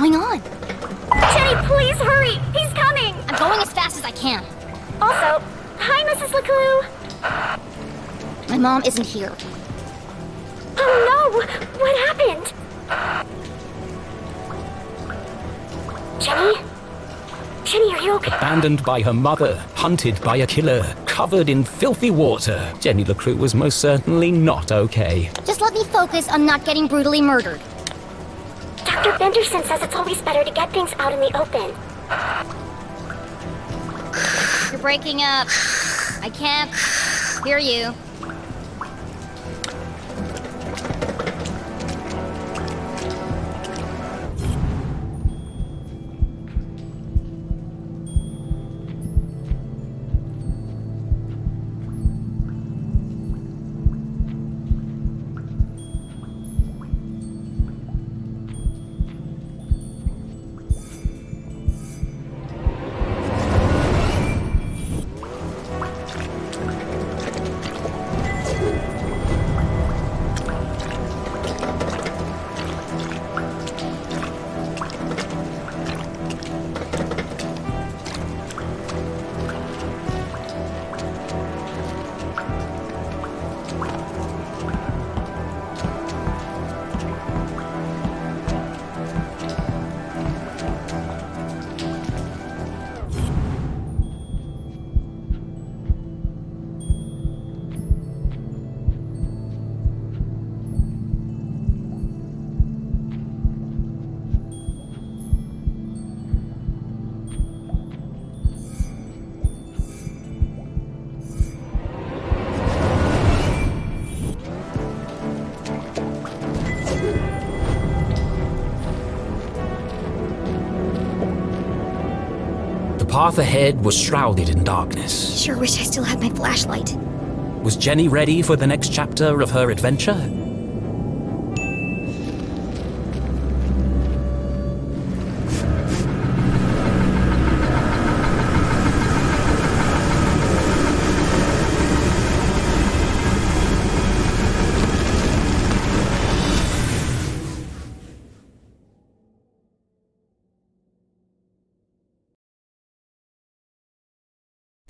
A: going on?
B: Jenny, please hurry! He's coming!
A: I'm going as fast as I can.
B: Also, hi, Mrs. LeClue!
A: My mom isn't here.
B: Oh no! What happened? Jenny? Jenny, are you okay?
C: Abandoned by her mother, hunted by a killer, covered in filthy water, Jenny LeClue was most certainly not okay.
A: Just let me focus on not getting brutally murdered.
B: Dr. Benderson says it's always better to get things out in the open.
A: You're breaking up. I can't hear you.
C: path ahead was shrouded in darkness.
A: Sure wish I still had my flashlight.
C: Was Jenny ready for the next chapter of her adventure?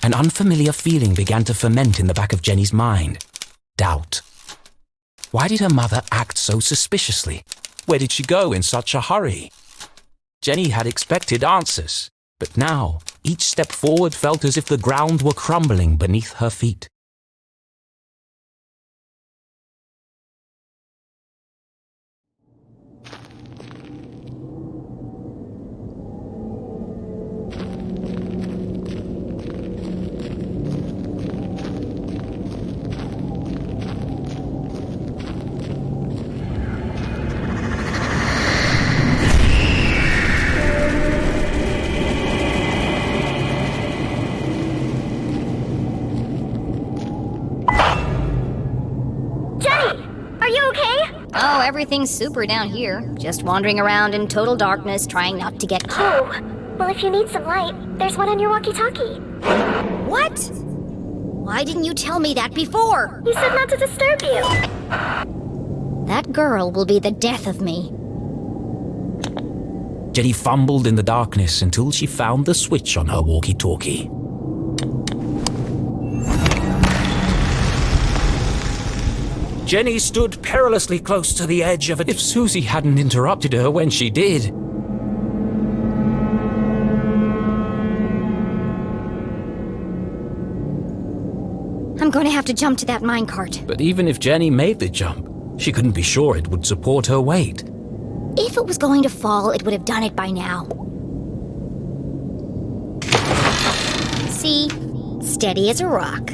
C: An unfamiliar feeling began to ferment in the back of Jenny's mind. Doubt. Why did her mother act so suspiciously? Where did she go in such a hurry? Jenny had expected answers, but now each step forward felt as if the ground were crumbling beneath her feet.
A: Oh, everything's super down here. Just wandering around in total darkness, trying not to get
B: Oh, well, if you need some light, there's one on your walkie-talkie.
A: What? Why didn't you tell me that before?
B: You said not to disturb you.
A: That girl will be the death of me.
C: Jenny fumbled in the darkness until she found the switch on her walkie-talkie. Jenny stood perilously close to the edge of it if Susie hadn't interrupted her when she did.
A: I'm going to have to jump to that minecart.
C: But even if Jenny made the jump, she couldn't be sure it would support her weight.
A: If it was going to fall, it would have done it by now. See? Steady as a rock.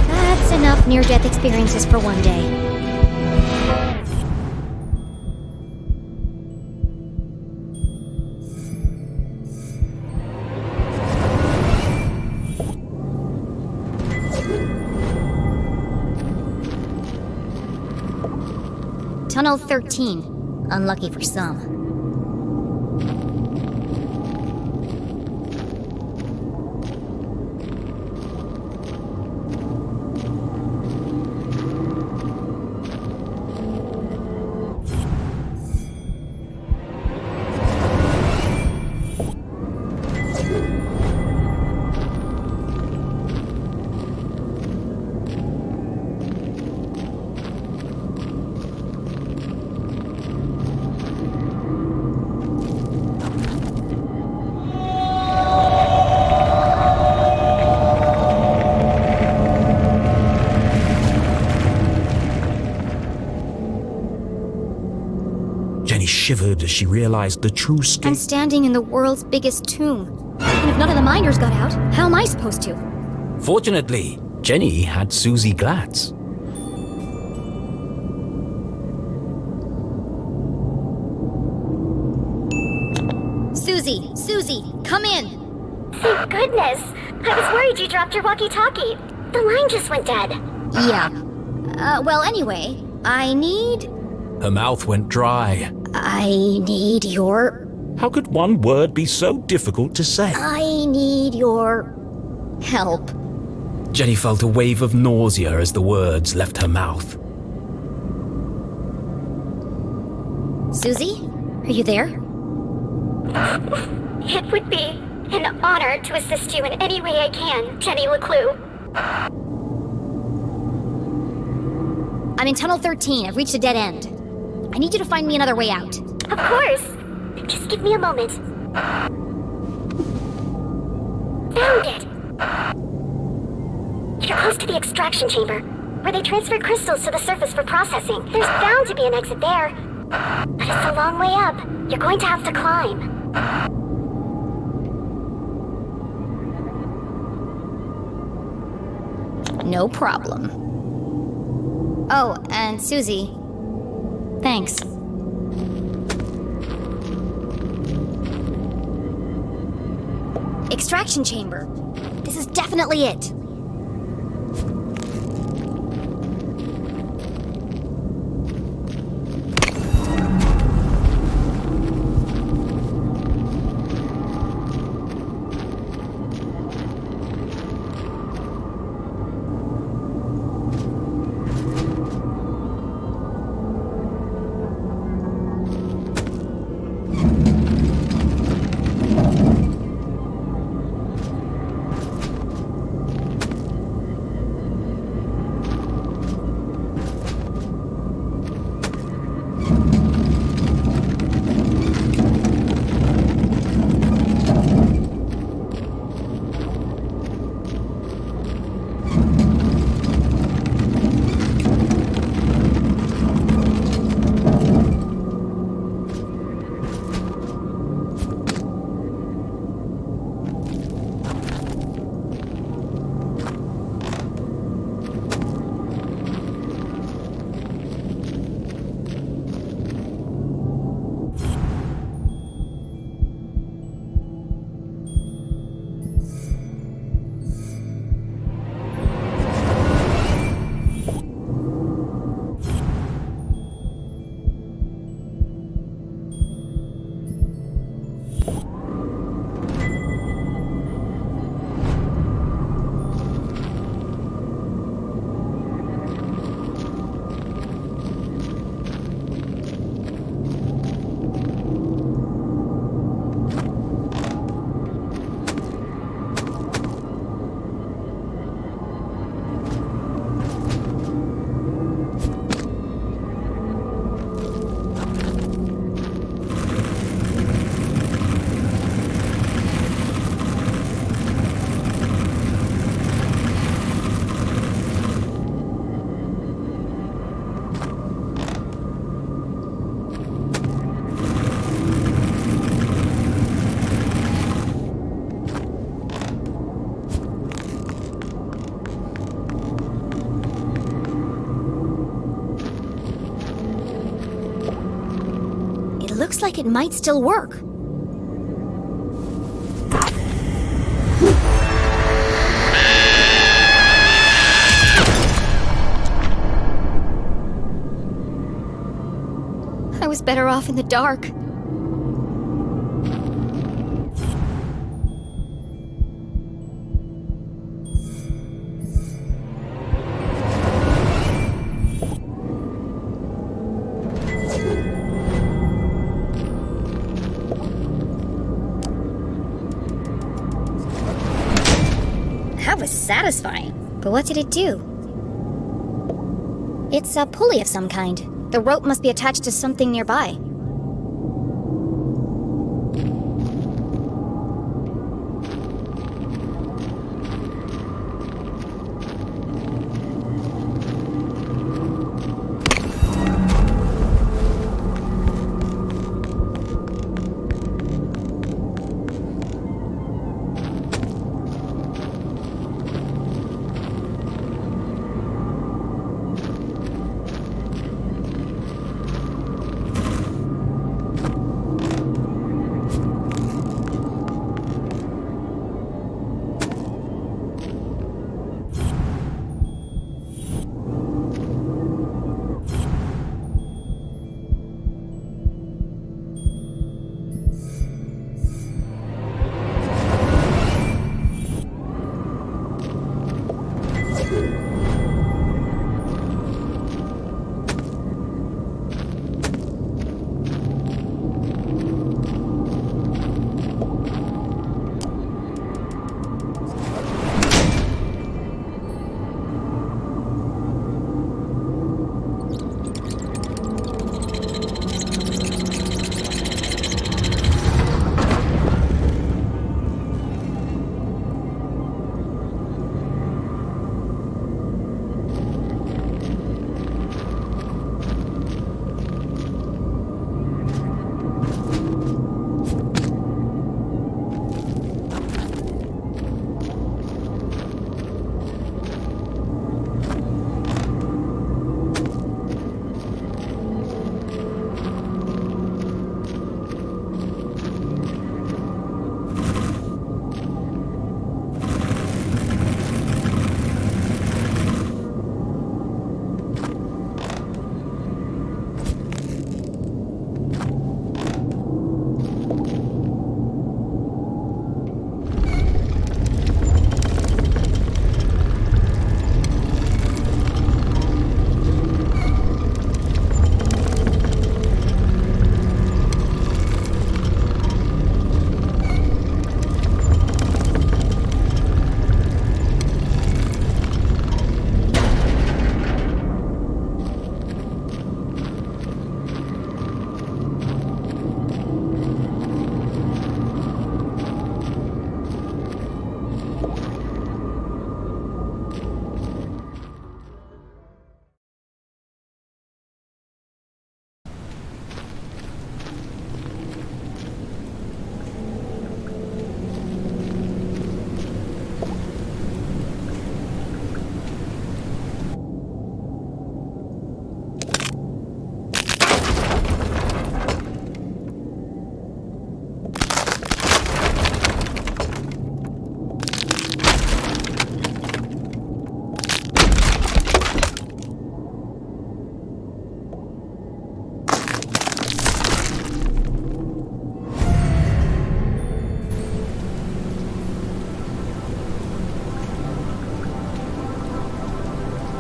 A: That's enough near-death experiences for one day. Tunnel 13. Unlucky for some.
C: Jenny shivered as she realized the true state.
A: I'm standing in the world's biggest tomb. And if none of the miners got out, how am I supposed to?
C: Fortunately, Jenny had Susie Glatz.
A: Susie, come in!
B: Thank goodness. I was worried you dropped your walkie-talkie. The line just went dead.
A: Yeah. Well, anyway, I need
C: Her mouth went dry.
A: your...
C: How could one word be so difficult to say?
A: I need your... help.
C: Jenny felt a wave of nausea as the words left her mouth.
A: Susie? Are you there?
B: It would be an honor to assist you in any way I can, Jenny LeClue.
A: I'm in Tunnel 13. I've reached a dead end. I need you to find me another way out.
B: Of course. Just give me a moment. Found it. You're close to the extraction chamber, where they transfer crystals to the surface for processing. There's bound to be an exit there. But it's a long way up. You're going to have to climb.
A: No problem. Oh, and Susie, thanks. Extraction chamber. This is definitely it. Looks like it might still work. I was better off in the dark. That was satisfying. But what did it do? It's a pulley of some kind. The rope must be attached to something nearby.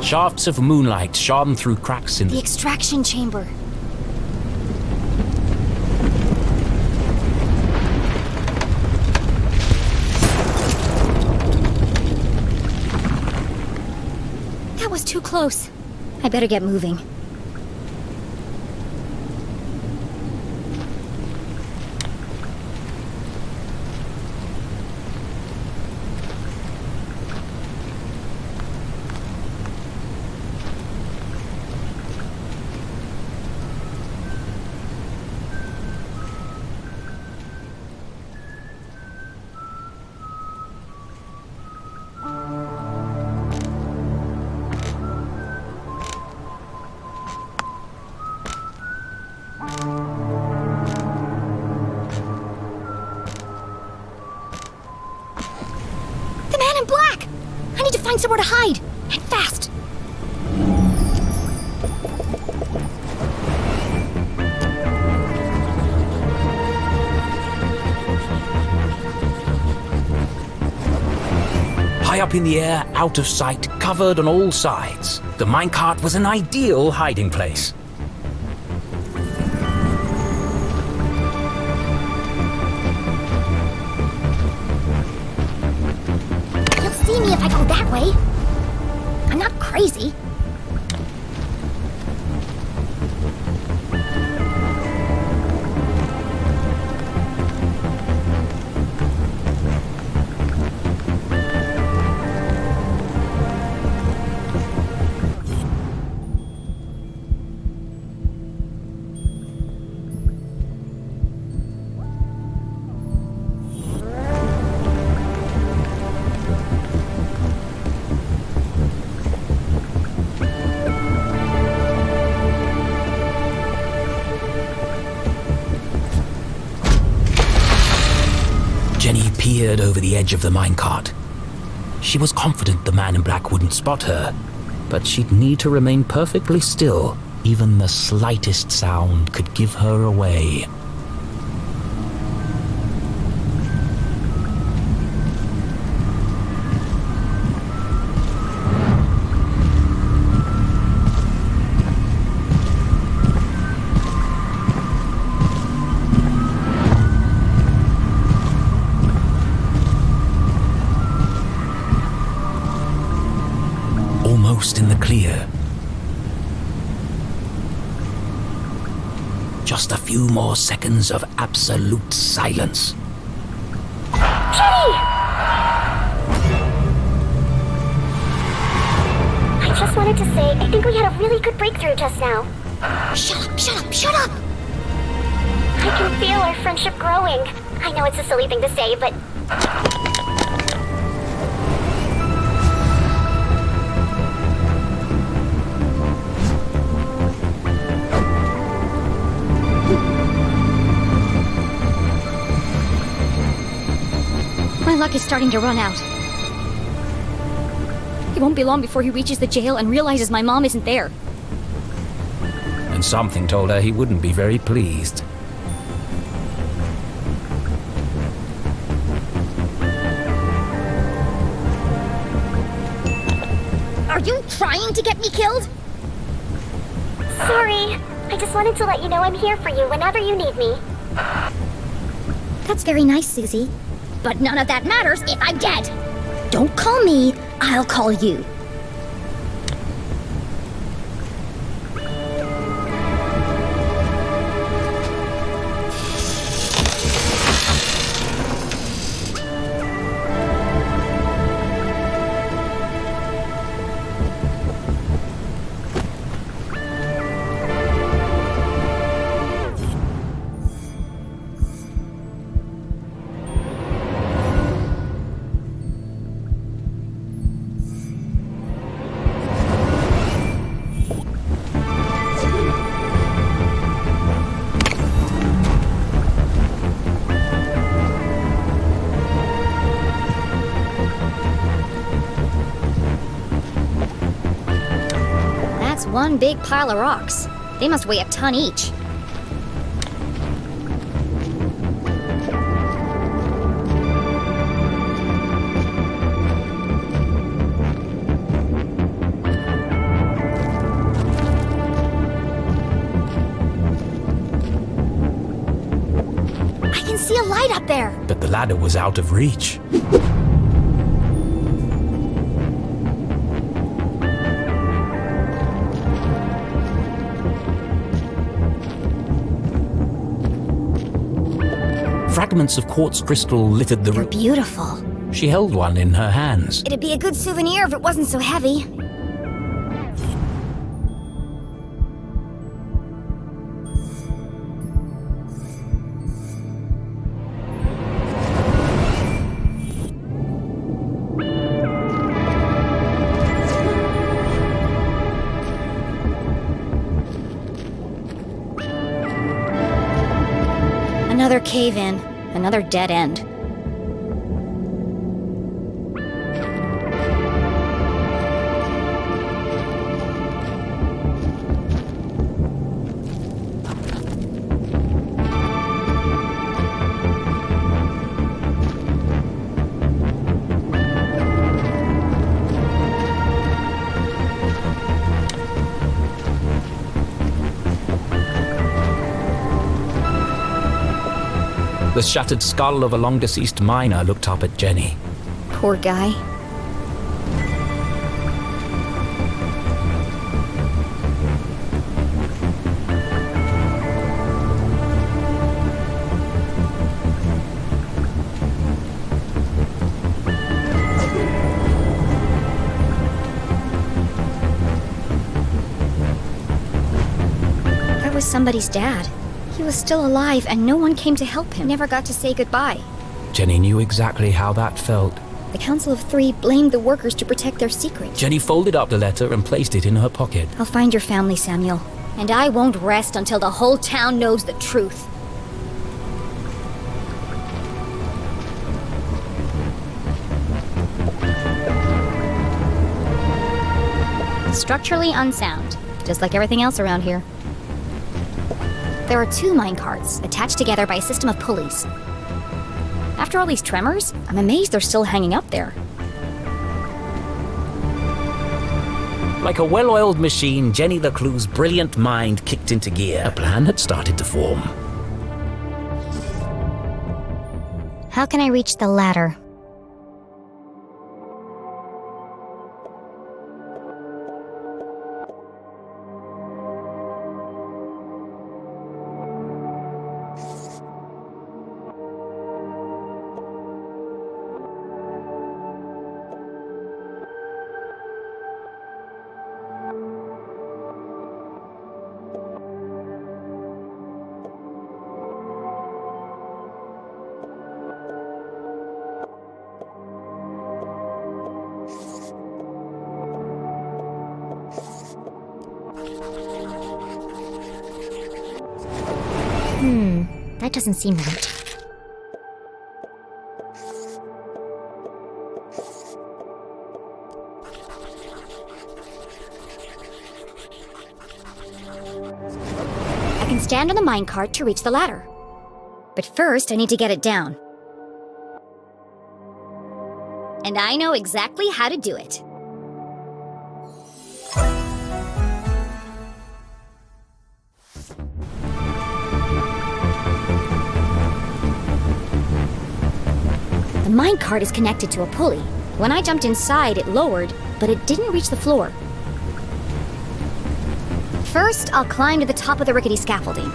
C: Shafts of moonlight shone through cracks in
A: The extraction chamber. That was too close. I better get moving. The man in black! I need to find somewhere to hide, and fast.
C: High up in the air, out of sight, covered on all sides, the minecart was an ideal hiding place.
A: You'll see me if I go that way. I'm not crazy.
C: Jenny peered over the edge of the minecart. She was confident the man in black wouldn't spot her, but she'd need to remain perfectly still. Even the slightest sound could give her away. Almost in the clear. Just a few more seconds of absolute silence.
B: Jenny! I just wanted to say, I think we had a really good breakthrough just now.
A: Shut up, shut up, shut up!
B: I can feel our friendship growing. I know it's a silly thing to say, but...
A: My luck is starting to run out. It won't be long before he reaches the jail and realizes my mom isn't there.
C: And something told her he wouldn't be very pleased.
A: Are you trying to get me killed?
B: Sorry. I just wanted to let you know I'm here for you whenever you need me.
A: That's very nice, Susie. But none of that matters if I'm dead. Don't call me, I'll call you. That's one big pile of rocks. They must weigh a ton each. see a light up there.
C: But the ladder was out of reach. Fragments of quartz crystal littered the
A: They're
C: room.
A: beautiful.
C: She held one in her hands.
A: It'd be a good souvenir if it wasn't so heavy. Another cave-in, another dead end.
C: The shattered skull of a long-deceased miner looked up at Jenny.
A: Poor guy. I was somebody's dad. He was still alive and no one came to help him. Never got to say goodbye.
C: Jenny knew exactly how that felt.
A: The Council of Three blamed the workers to protect their secret.
C: Jenny folded up the letter and placed it in her pocket.
A: I'll find your family, Samuel. And I won't rest until the whole town knows the truth. Structurally unsound, just like everything else around here. There are 2 minecarts attached together by a system of pulleys. After all these tremors, I'm amazed they're still hanging up there.
C: Like a well-oiled machine, Jenny LeClue's brilliant mind kicked into gear. A plan had started to form.
A: How can I reach the ladder? That doesn't seem right. I can stand on the minecart to reach the ladder. But first, I need to get it down. And I know exactly how to do it. The minecart is connected to a pulley. When I jumped inside, it lowered, but it didn't reach the floor. First, I'll climb to the top of the rickety scaffolding.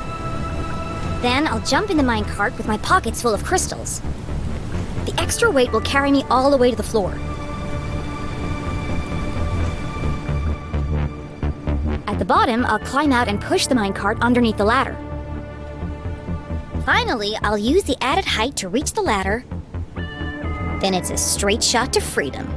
A: Then I'll jump in the minecart with my pockets full of crystals. The extra weight will carry me all the way to the floor. At the bottom, I'll climb out and push the minecart underneath the ladder. Finally, I'll use the added height to reach the ladder. Then it's a straight shot to freedom.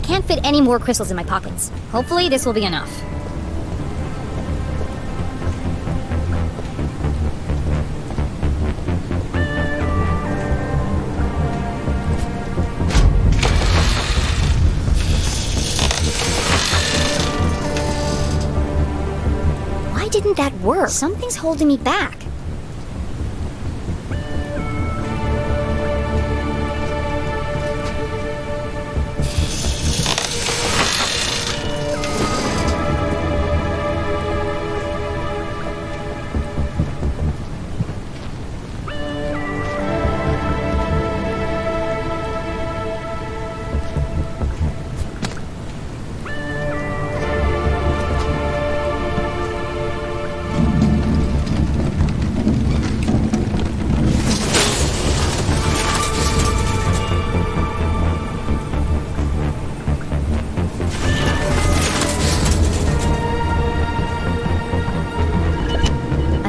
A: can't fit any more crystals in my pockets.
G: Hopefully, this will be enough.
A: Why didn't that work? Something's holding me back.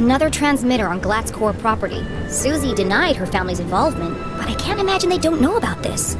A: Another transmitter on Glatt's core property. Susie denied her family's involvement, but I can't imagine they don't know about this.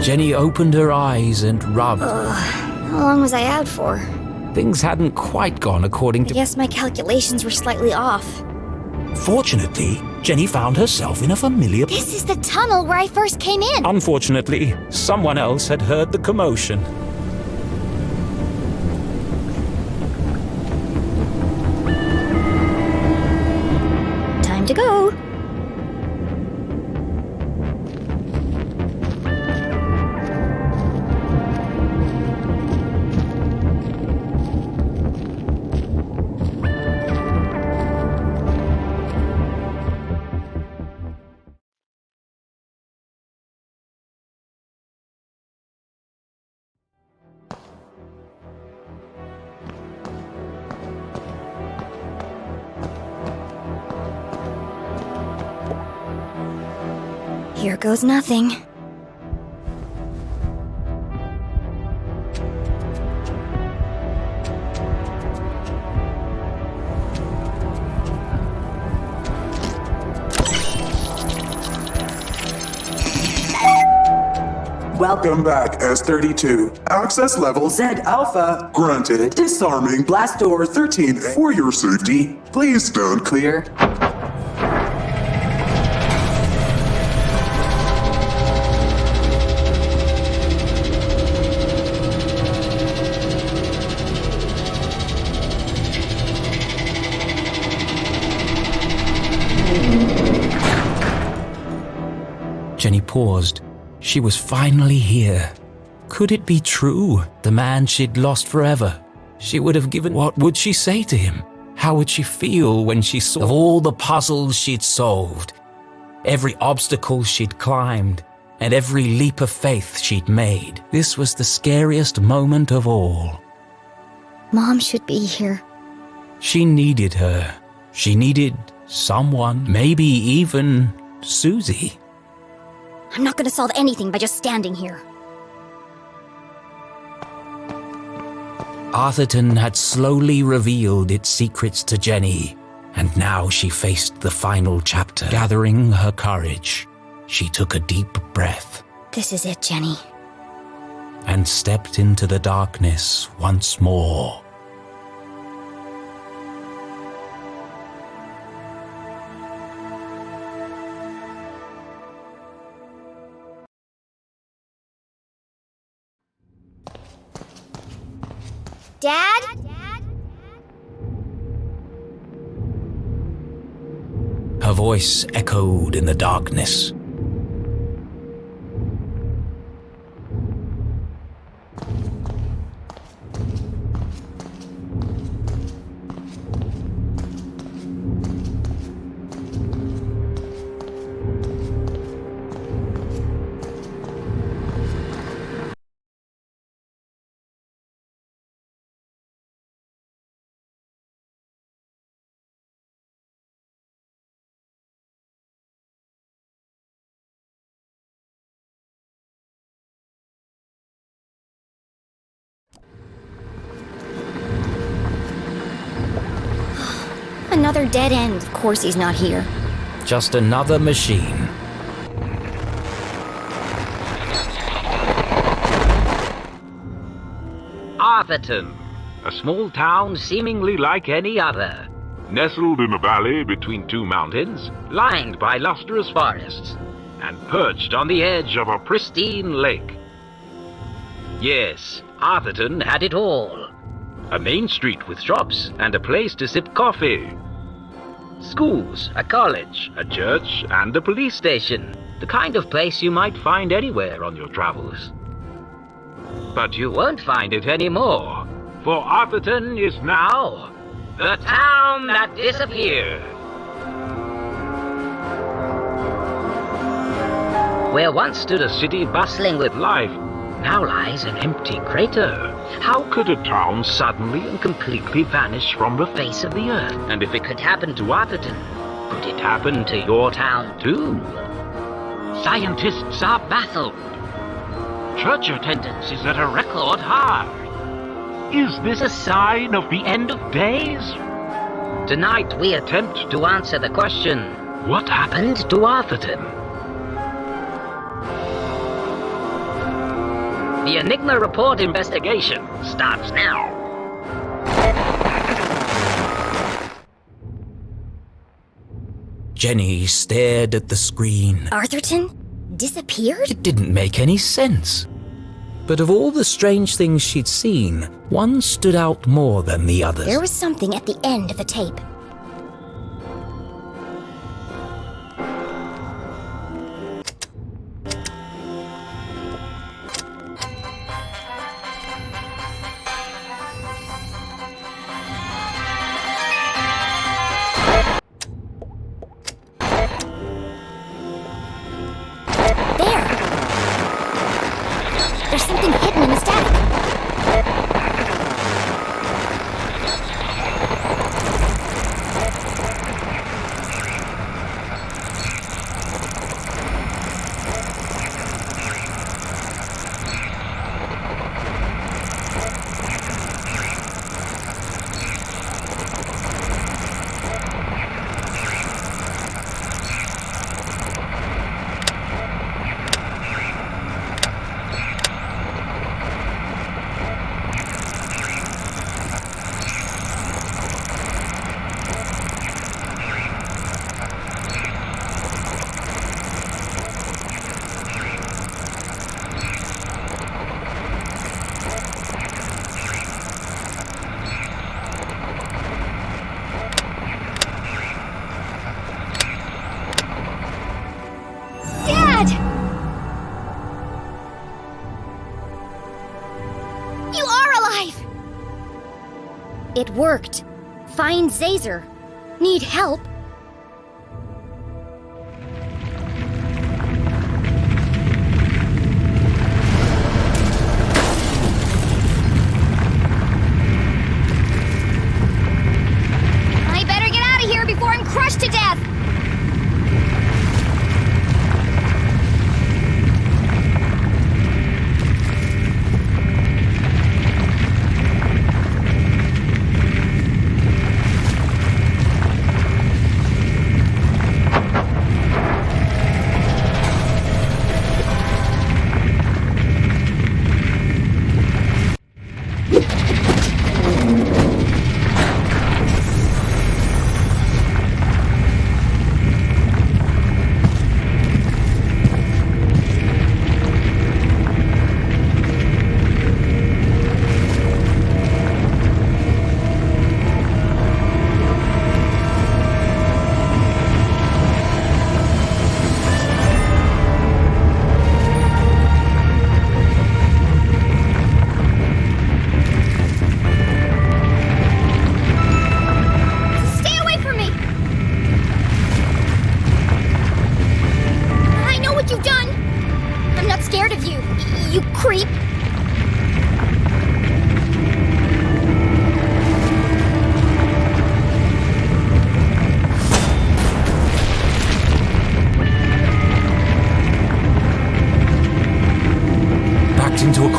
C: Jenny opened her eyes and rubbed.
A: How long was I out for?
C: Things hadn't quite gone according
A: I
C: to...
A: guess my calculations were slightly off.
C: Fortunately, Jenny found herself in a familiar...
A: This is the tunnel where I first came in!
C: Unfortunately, someone else had heard the commotion.
A: Time to go! Here goes nothing.
D: Welcome back, S32. Access level
H: Z Alpha.
D: granted. Disarming
H: Blast door
D: 13. For your safety, please stand clear.
C: Jenny paused. She was finally here. Could it be true? The man she'd lost forever. She would have given... What would she say to him? How would she feel when she saw... Of all the puzzles she'd solved, every obstacle she'd climbed, and every leap of faith she'd made, this was the scariest moment of all.
A: Mom should be here.
C: She needed her. She needed someone, maybe even Susie.
A: I'm not gonna solve anything by just standing here.
C: Arthurton had slowly revealed its secrets to Jenny, and now she faced the final chapter. Gathering her courage, she took a deep breath
A: This is it, Jenny.
C: and stepped into the darkness once more.
A: Dad?
C: Her voice echoed in the darkness.
A: Another dead end. Of course he's not here.
C: Just another machine.
H: Arthurton, a small town seemingly like any other, nestled in a valley between two mountains, lined by lustrous forests, and perched on the edge of a pristine lake. Yes, Arthurton had it all. A main street with shops and a place to sip coffee. Schools, a college, a church, and a police station. The kind of place you might find anywhere on your travels. But you won't find it anymore, for Arthurton is now the town that disappeared. Where once stood a city bustling with life, now lies an empty crater. How could a town suddenly and completely vanish from the face of the earth? And if it could happen to Arthurton, could it happen to your town too? Scientists are baffled. Church attendance is at a record high. Is this a sign of the end of days? Tonight we attempt to answer the question, what happened to Arthurton? The Enigma Report investigation starts now.
C: Jenny stared at the screen.
A: Arthurton? Disappeared?
C: It didn't make any sense. But of all the strange things she'd seen, one stood out more than the others.
A: There was something at the end of the tape. There's something hidden in the static. It worked. Find Zazer. Need help? I better get out of here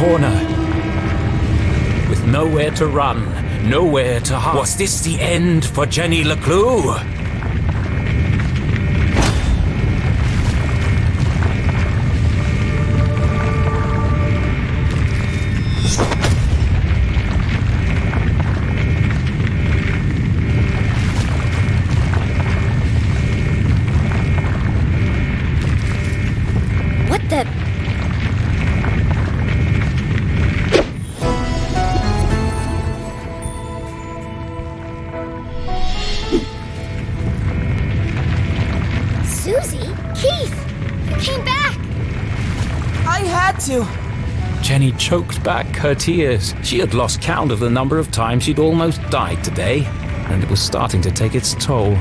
C: corner. With nowhere to run, nowhere to hide. Was this the end for Jenny LeClue?
A: What the? Susie? Keith! You came back!
I: I had to.
C: Jenny choked back her tears. She had lost count of the number of times she'd almost died today, and it was starting to take its toll.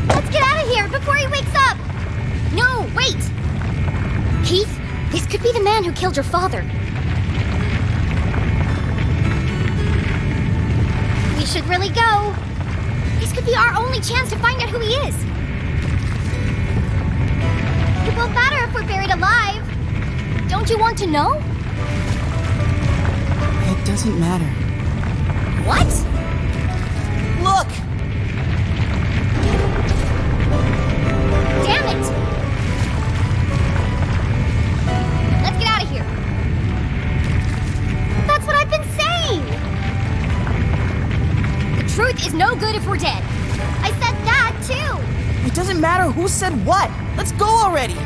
A: Let's get out of here before he wakes up! No, wait! Keith, this could be the man who killed your father. We should really go. This could be our only chance to find out who he is. It won't matter if we're buried alive. Don't you want to know?
I: It doesn't matter.
A: What?
I: Look!
A: Damn it! Let's get out of here. That's what I've been saying! The truth is no good if we're dead. I said that, too!
I: It doesn't matter who said what. Let's go already.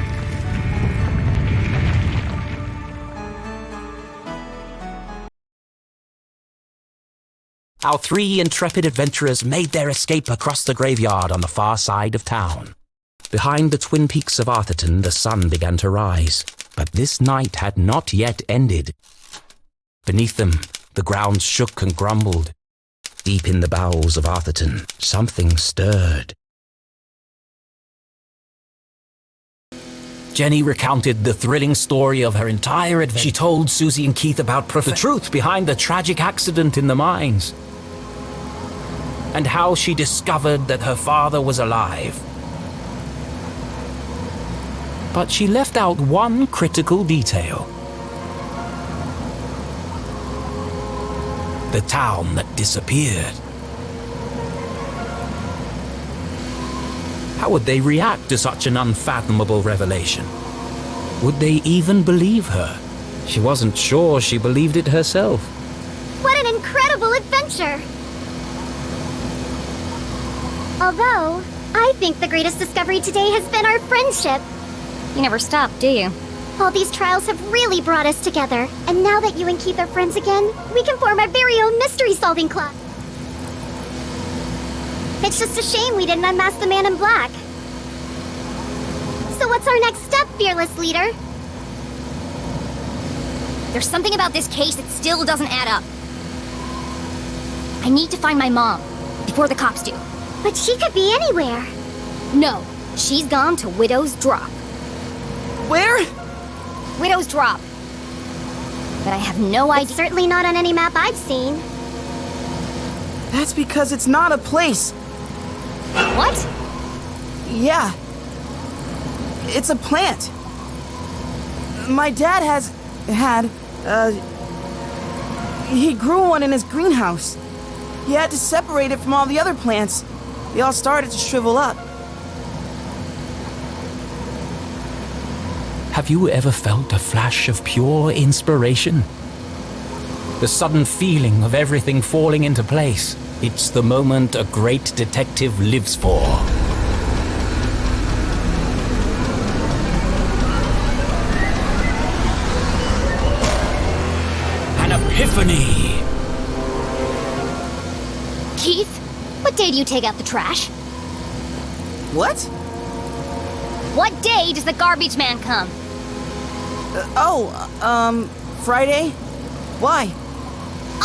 C: Our three intrepid adventurers made their escape across the graveyard on the far side of town. Behind the twin peaks of Arthurton, the sun began to rise, but this night had not yet ended. Beneath them, the ground shook and grumbled. Deep in the bowels of Arthurton, something stirred. Jenny recounted the thrilling story of her entire adventure. She told Susie and Keith about the truth behind the tragic accident in the mines, and how she discovered that her father was alive. But she left out one critical detail. The town that disappeared. How would they react to such an unfathomable revelation? Would they even believe her? She wasn't sure she believed it herself.
B: What an incredible adventure! Although, I think the greatest discovery today has been our friendship.
A: You never stop, do you?
B: All these trials have really brought us together. And now that you and Keith are friends again, we can form our very own mystery-solving club. It's just a shame we didn't unmask the man in black. So what's our next step, fearless leader?
A: There's something about this case that still doesn't add up. I need to find my mom before the cops do.
B: But she could be anywhere.
A: No, she's gone to Widow's Drop.
I: Where?
A: Widow's Drop. But I have no
B: It's
A: idea.
B: certainly not on any map I've seen.
I: That's because it's not a place.
A: What?
I: Yeah. It's a plant. My dad he grew one in his greenhouse. He had to separate it from all the other plants. They all started to shrivel up.
C: Have you ever felt a flash of pure inspiration? The sudden feeling of everything falling into place. It's the moment a great detective lives for. An epiphany!
A: Keith, what day do you take out the trash?
I: What?
A: What day does the garbage man come?
I: Friday? Why?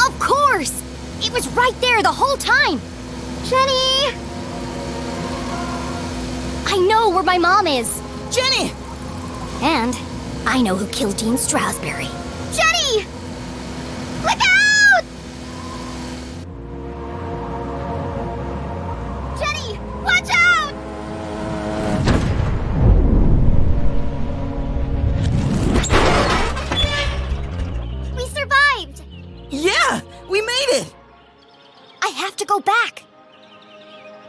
A: Of course! It was right there the whole time!
B: Jenny!
A: I know where my mom is!
I: Jenny!
A: And I know who killed Dean Strasberry.
B: Jenny! Look out! Jenny, watch out! We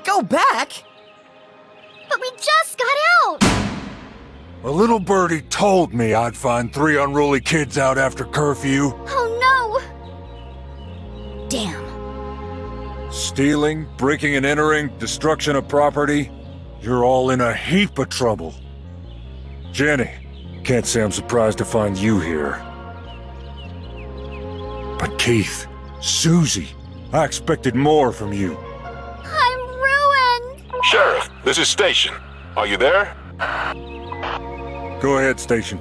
I: Go back?
B: But we just got out!
J: A little birdie told me I'd find 3 unruly kids out after curfew.
B: Oh
A: Damn.
J: Stealing, breaking and entering, destruction of property. You're all in a heap of trouble. Jenny, can't say I'm surprised to find you here. But Keith, Susie, I expected more from you.
B: no! I'm ruined!
K: Sheriff, this is Station. Are you there?
J: Go ahead, Station.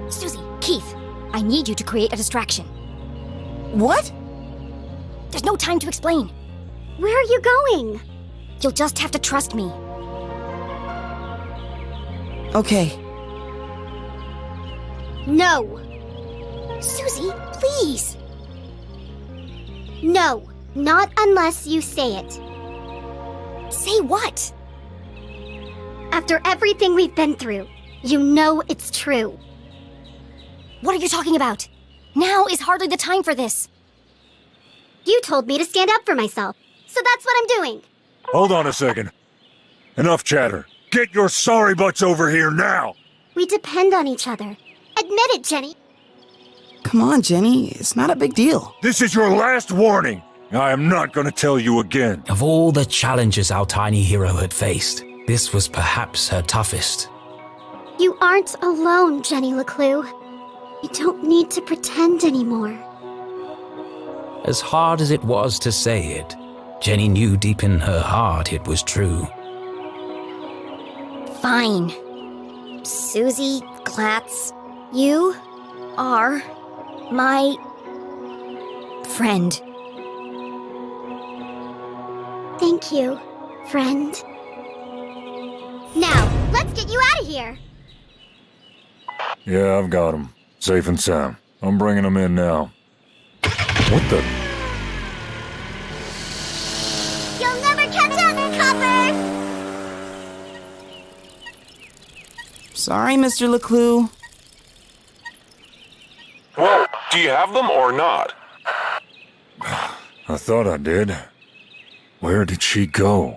A: Susie, Keith, I need you to create a distraction.
I: What?
A: There's no time to explain.
B: Where are you going?
A: You'll just have to trust me.
I: Okay.
B: No.
A: Susie, please.
B: No. Not unless you say it.
A: Say what?
B: After everything we've been through, you know it's true.
A: What are you talking about? Now is hardly the time for this.
B: You told me to stand up for myself, so that's what I'm doing.
J: Hold on a second. Enough chatter. Get your sorry butts over here now!
B: We depend on each other. Admit it, Jenny.
I: Come on, Jenny. It's not a big deal.
J: This is your last warning. I am not going to tell you again.
C: Of all the challenges our tiny hero had faced, this was perhaps her toughest.
B: You aren't alone, Jenny LeClue. You don't need to pretend anymore.
C: As hard as it was to say it, Jenny knew deep in her heart it was true.
A: Fine. Susie Glatz, you are my friend.
B: Thank you, friend. Now, let's get you out of here.
J: Yeah, I've got him. Safe and sound. I'm bringing him in now. What the?
B: You'll never catch us, Copper!
I: Sorry, Mr. LeClue.
K: Well, do you have them or not?
J: I thought I did. Where did she go?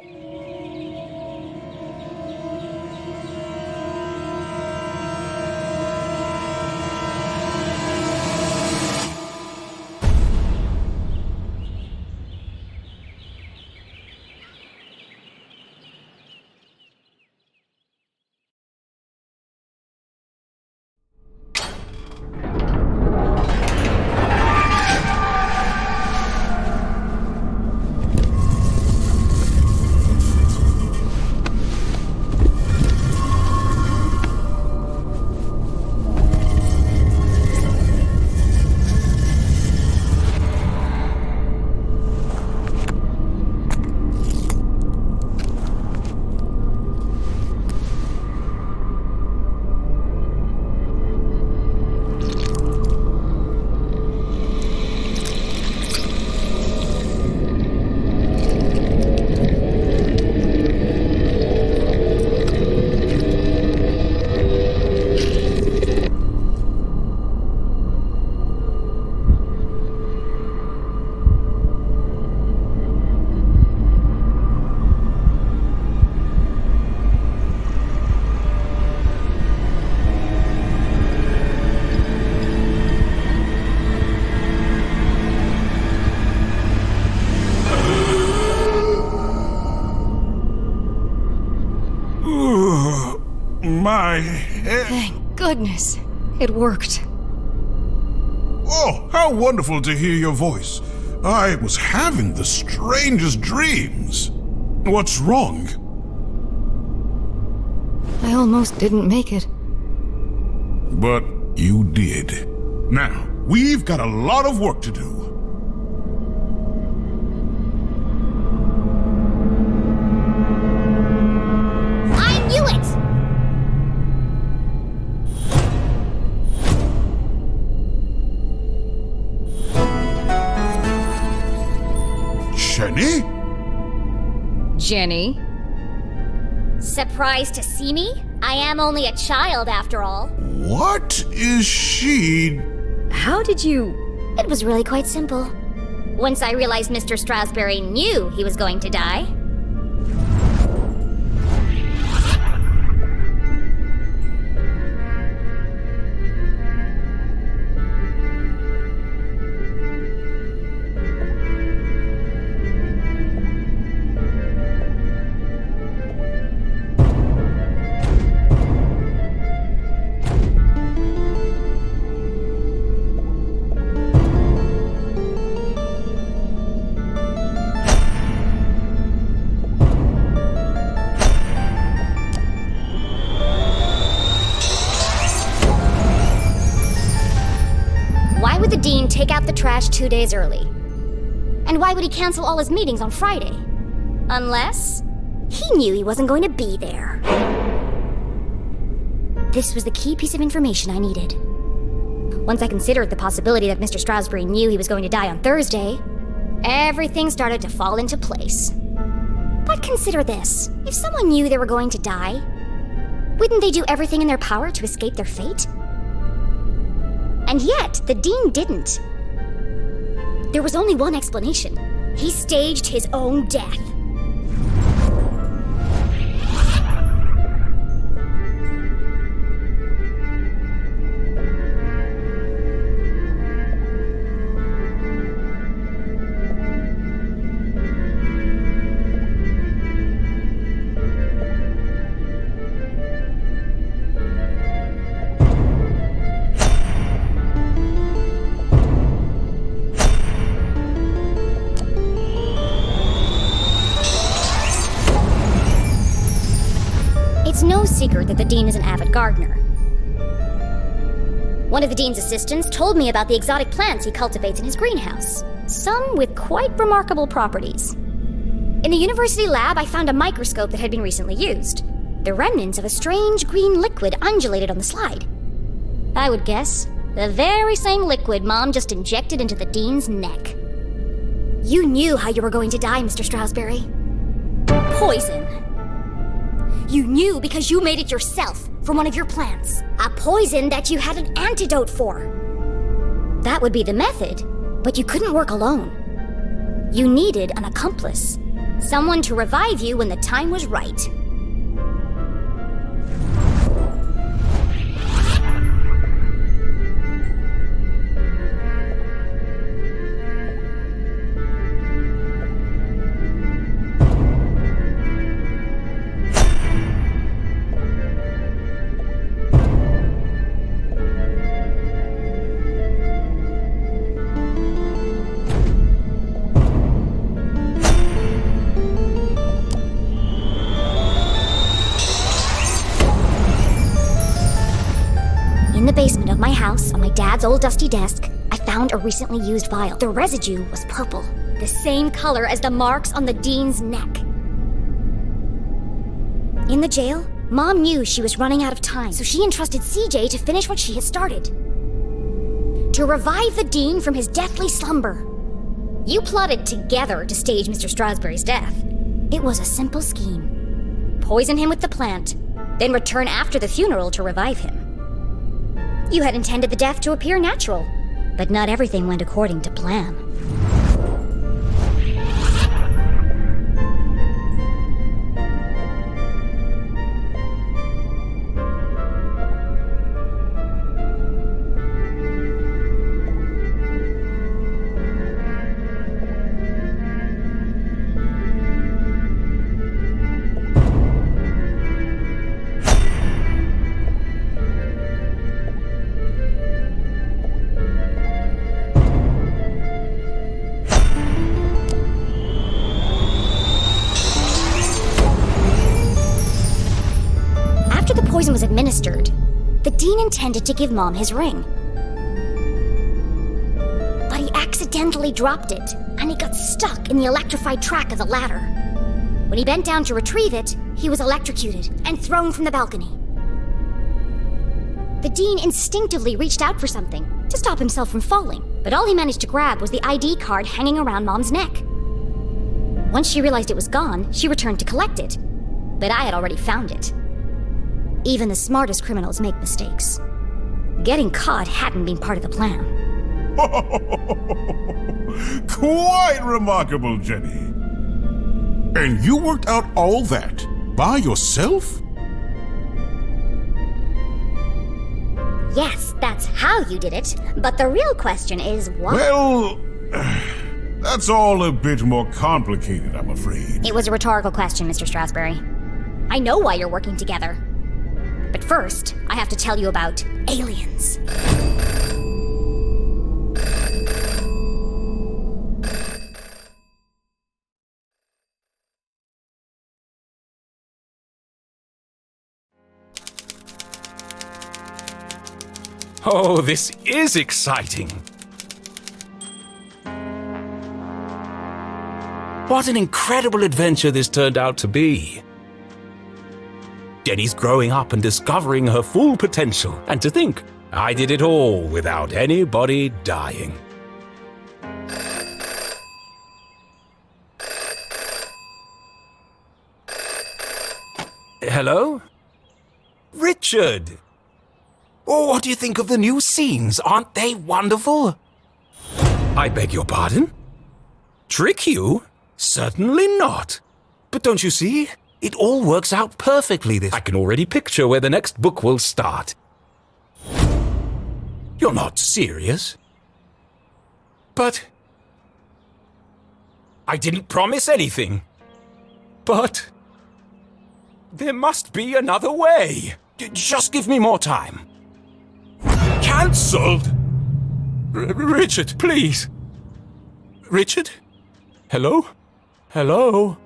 L: My head.
G: Thank goodness. It worked.
L: Oh, how wonderful to hear your voice. I was having the strangest dreams. What's wrong?
G: I almost didn't make it.
L: But you did. Now, we've got a lot of work to do.
B: I knew it!
L: Jenny?
G: Jenny?
A: Surprised to see me? I am only a child after all.
L: What is she?
G: How did you...
A: It was really quite simple. Once I realized Mr. Strasberry knew he was going to die. Why would the dean take out the trash 2 days early? And why would he cancel all his meetings on Friday? Unless he knew he wasn't going to be there. This was the key piece of information I needed. Once I considered the possibility that Mr. Strasberry knew he was going to die on Thursday, everything started to fall into place. But consider this. If someone knew they were going to die, wouldn't they do everything in their power to escape their fate? And yet, the dean didn't. There was only one explanation. He staged his own death. It's no secret that the dean is an avid gardener. One of the dean's assistants told me about the exotic plants he cultivates in his greenhouse, some with quite remarkable properties. In the university lab, I found a microscope that had been recently used. The remnants of a strange green liquid undulated on the slide. I would guess the very same liquid Mom just injected into the dean's neck. You knew how you were going to die, Mr. Strasberry. Poison. You knew because you made it yourself from one of your plants. A poison that you had an antidote for. That would be the method, but you couldn't work alone. You needed an accomplice. Someone to revive you when the time was right. In the basement of my house, on my dad's old dusty desk, I found a recently used vial. The residue was purple, the same color as the marks on the dean's neck. In the jail, Mom knew she was running out of time, so she entrusted CJ to finish what she had started. To revive the dean from his deathly slumber. You plotted together to stage Mr. Strasberry's death. It was a simple scheme. Poison him with the plant, then return after the funeral to revive him. You had intended the death to appear natural, but not everything went according to plan. Poison was administered, the dean intended to give Mom his ring. But he accidentally dropped it, and it got stuck in the electrified track of the ladder. When he bent down to retrieve it, he was electrocuted and thrown from the balcony. The dean instinctively reached out for something to stop himself from falling, but all he managed to grab was the ID card hanging around Mom's neck. Once she realized it was gone, she returned to collect it, but I had already found it. Even the smartest criminals make mistakes. Getting caught hadn't been part of the plan.
L: Quite remarkable, Jenny. And you worked out all that by yourself?
A: Yes, that's how you did it. But the real question is why?
L: Well, that's all a bit more complicated, I'm afraid.
A: It was a rhetorical question, Mr. Strasberry. I know why you're working together. But first, I have to tell you about aliens.
C: Oh, this is exciting. What an incredible adventure this turned out to be. Jenny's growing up and discovering her full potential. And to think, I did it all without anybody dying. Hello? Richard! Oh, what do you think of the new scenes? Aren't they wonderful? I beg your pardon? Trick you? Certainly not. But don't you see? It all works out perfectly. I can already picture where the next book will start. You're not serious? But I didn't promise anything. But there must be another way. Just give me more time. Cancelled? Richard, please. Richard? Hello? Hello?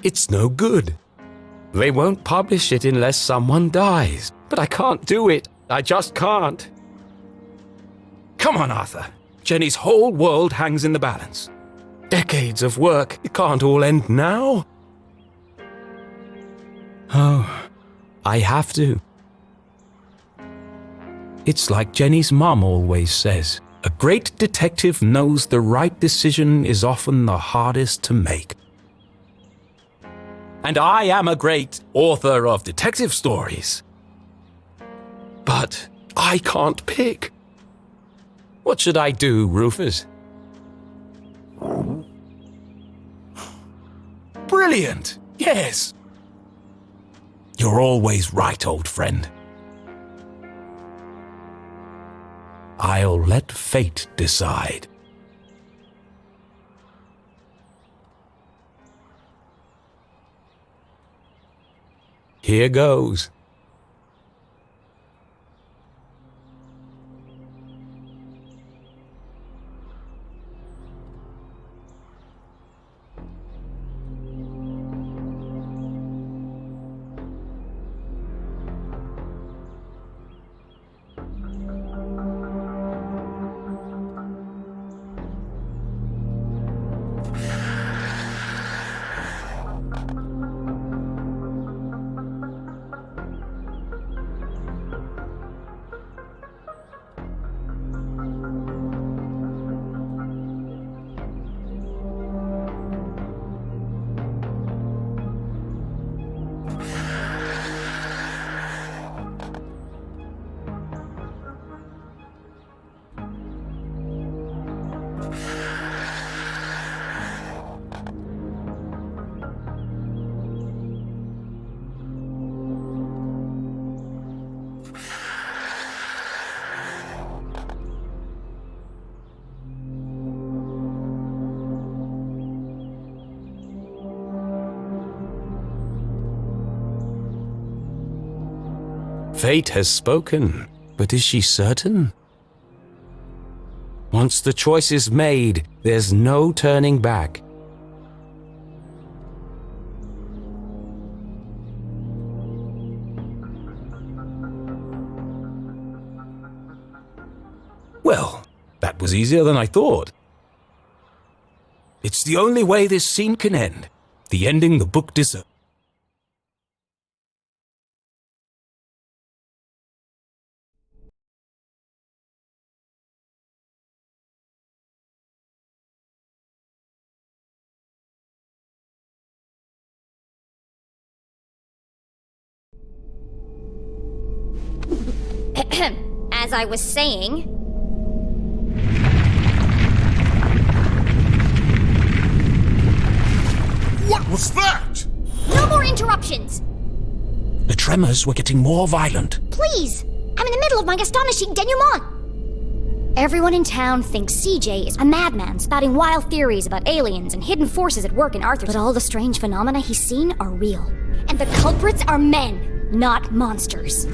C: It's no good. They won't publish it unless someone dies. But I can't do it. I just can't. Come on, Arthur. Jenny's whole world hangs in the balance. Decades of work. It can't all end now. Oh, I have to. It's like Jenny's mum always says. A great detective knows the right decision is often the hardest to make. And I am a great author of detective stories. But I can't pick. What should I do, Rufus? Brilliant! Yes! You're always right, old friend. I'll let fate decide. Here goes. Fate has spoken, but is she certain? Once the choice is made, there's no turning back. Well, that was easier than I thought. It's the only way this scene can end. The ending the book deserves.
A: As I was saying...
L: What was that?
A: No more interruptions!
C: The tremors were getting more violent.
A: Please! I'm in the middle of my astonishing denouement! Everyone in town thinks CJ is a madman spouting wild theories about aliens and hidden forces at work in Arthur. But all the strange phenomena he's seen are real. And the culprits are men, not monsters.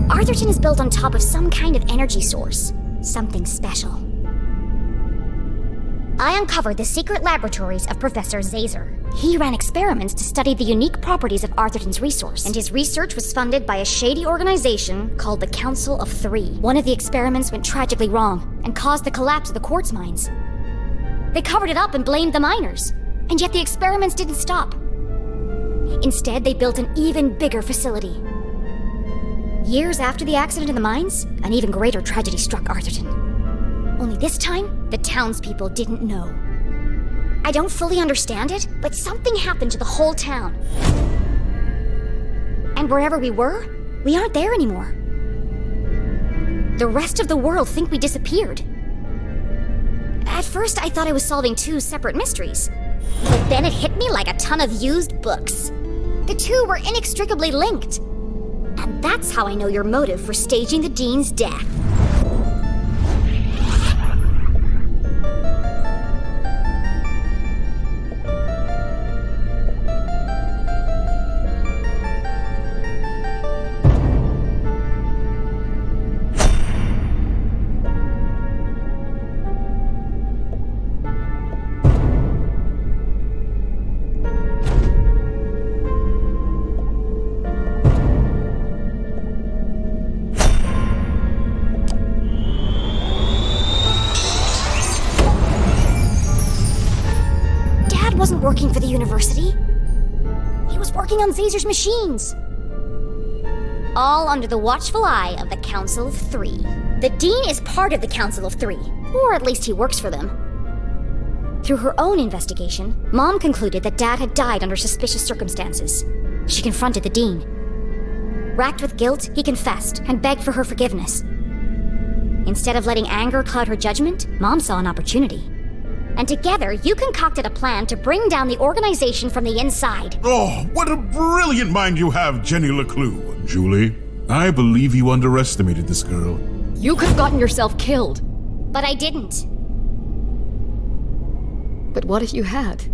A: Arthurton is built on top of some kind of energy source. Something special. I uncovered the secret laboratories of Professor Zazer. He ran experiments to study the unique properties of Arthurton's resource, and his research was funded by a shady organization called the Council of Three. One of the experiments went tragically wrong and caused the collapse of the quartz mines. They covered it up and blamed the miners, and yet the experiments didn't stop. Instead, they built an even bigger facility. Years after the accident in the mines, an even greater tragedy struck Arthurton. Only this time, the townspeople didn't know. I don't fully understand it, but something happened to the whole town. And wherever we were, we aren't there anymore. The rest of the world think we disappeared. At first, I thought I was solving two separate mysteries. But then it hit me like a ton of used books. The two were inextricably linked. And that's how I know your motive for staging the Dean's death. Wasn't working for the university. He was working on Zazer's machines. All under the watchful eye of the Council of Three. The Dean is part of the Council of Three, or at least he works for them. Through her own investigation, Mom concluded that Dad had died under suspicious circumstances. She confronted the Dean. Racked with guilt, he confessed and begged for her forgiveness. Instead of letting anger cloud her judgment, Mom saw an opportunity. And together, you concocted a plan to bring down the organization from the inside.
L: Oh, what a brilliant mind you have, Jenny LeClue. Julie, I believe you underestimated this girl.
G: You could have gotten yourself killed.
A: But I didn't.
G: But what if you had?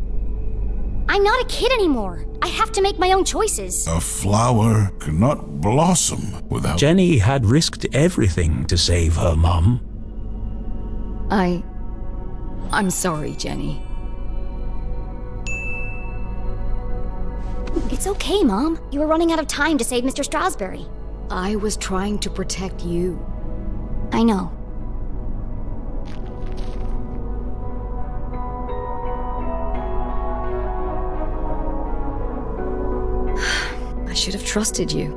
A: I'm not a kid anymore. I have to make my own choices.
L: A flower cannot blossom without...
C: Jenny had risked everything to save her mom.
G: I'm sorry, Jenny.
A: It's okay, Mom. You were running out of time to save Mr. Strasberry.
G: I was trying to protect you.
A: I know.
G: I should have trusted you.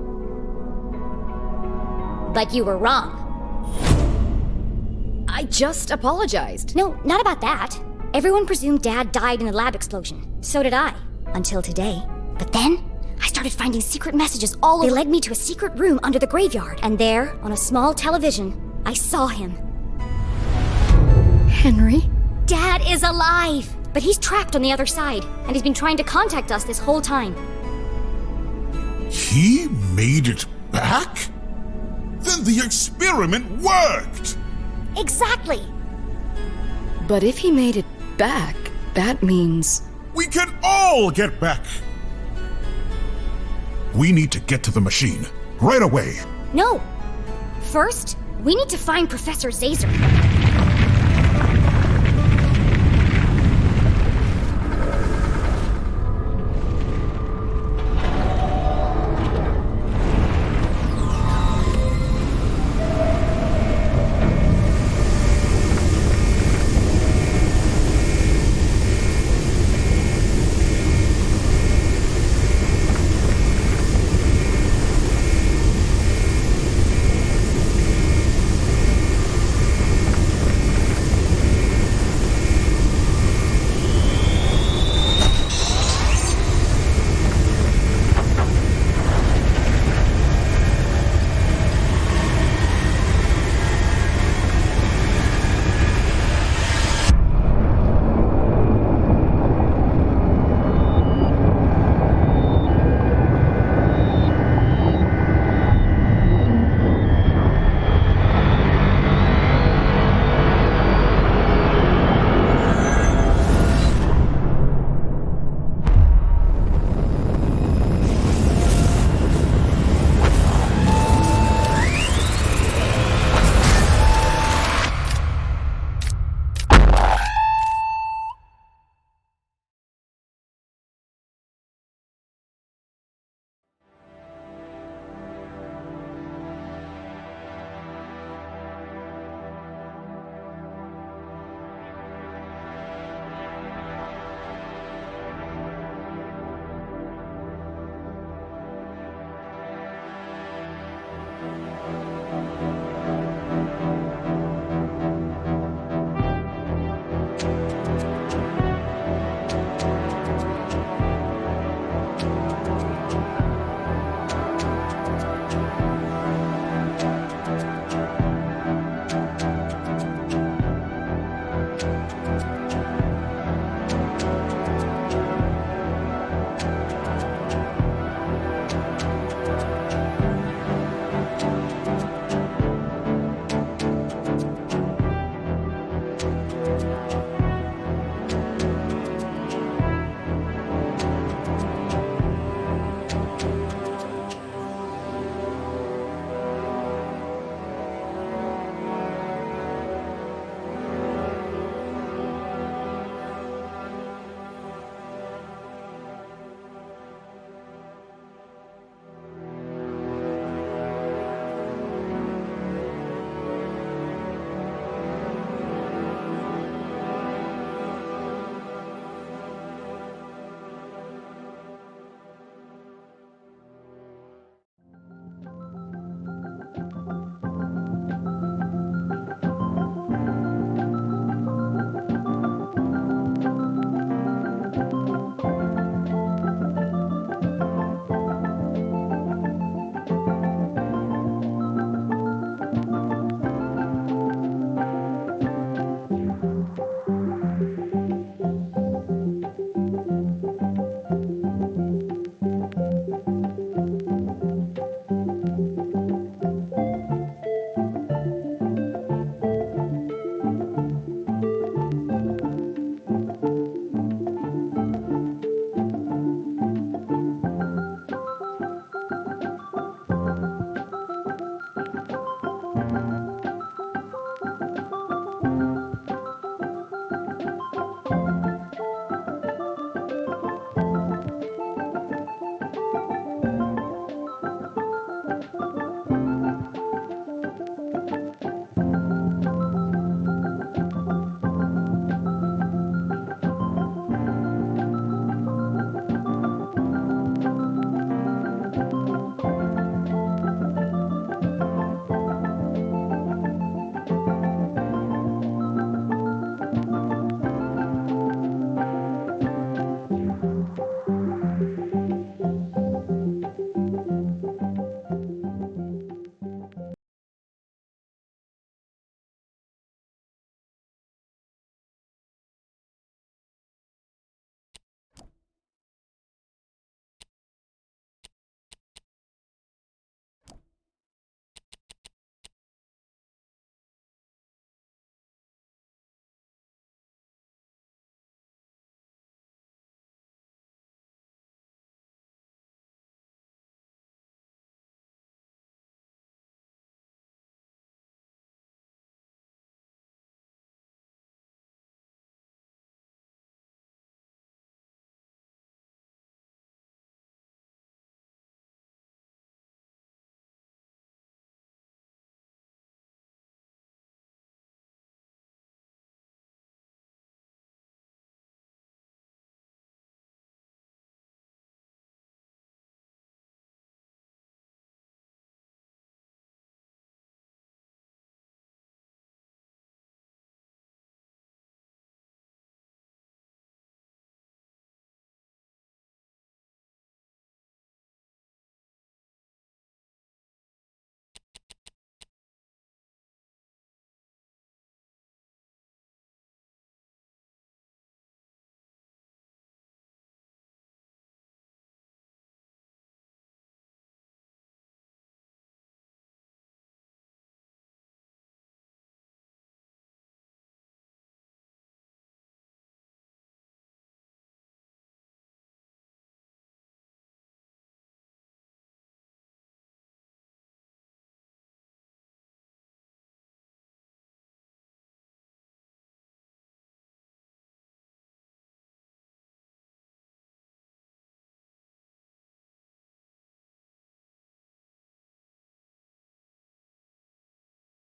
A: But you were wrong.
G: I just apologized.
A: No, not about that. Everyone presumed Dad died in the lab explosion. So did I. Until today. But then, I started finding secret messages all over. They led me to a secret room under the graveyard. And there, on a small television, I saw him.
G: Henry?
A: Dad is alive! But he's trapped on the other side. And he's been trying to contact us this whole time.
L: He made it back? Then the experiment worked!
A: Exactly!
G: But if he made it back, that means...
L: We can all get back! We need to get to the machine, right away.
A: No! First, we need to find Professor Zazer.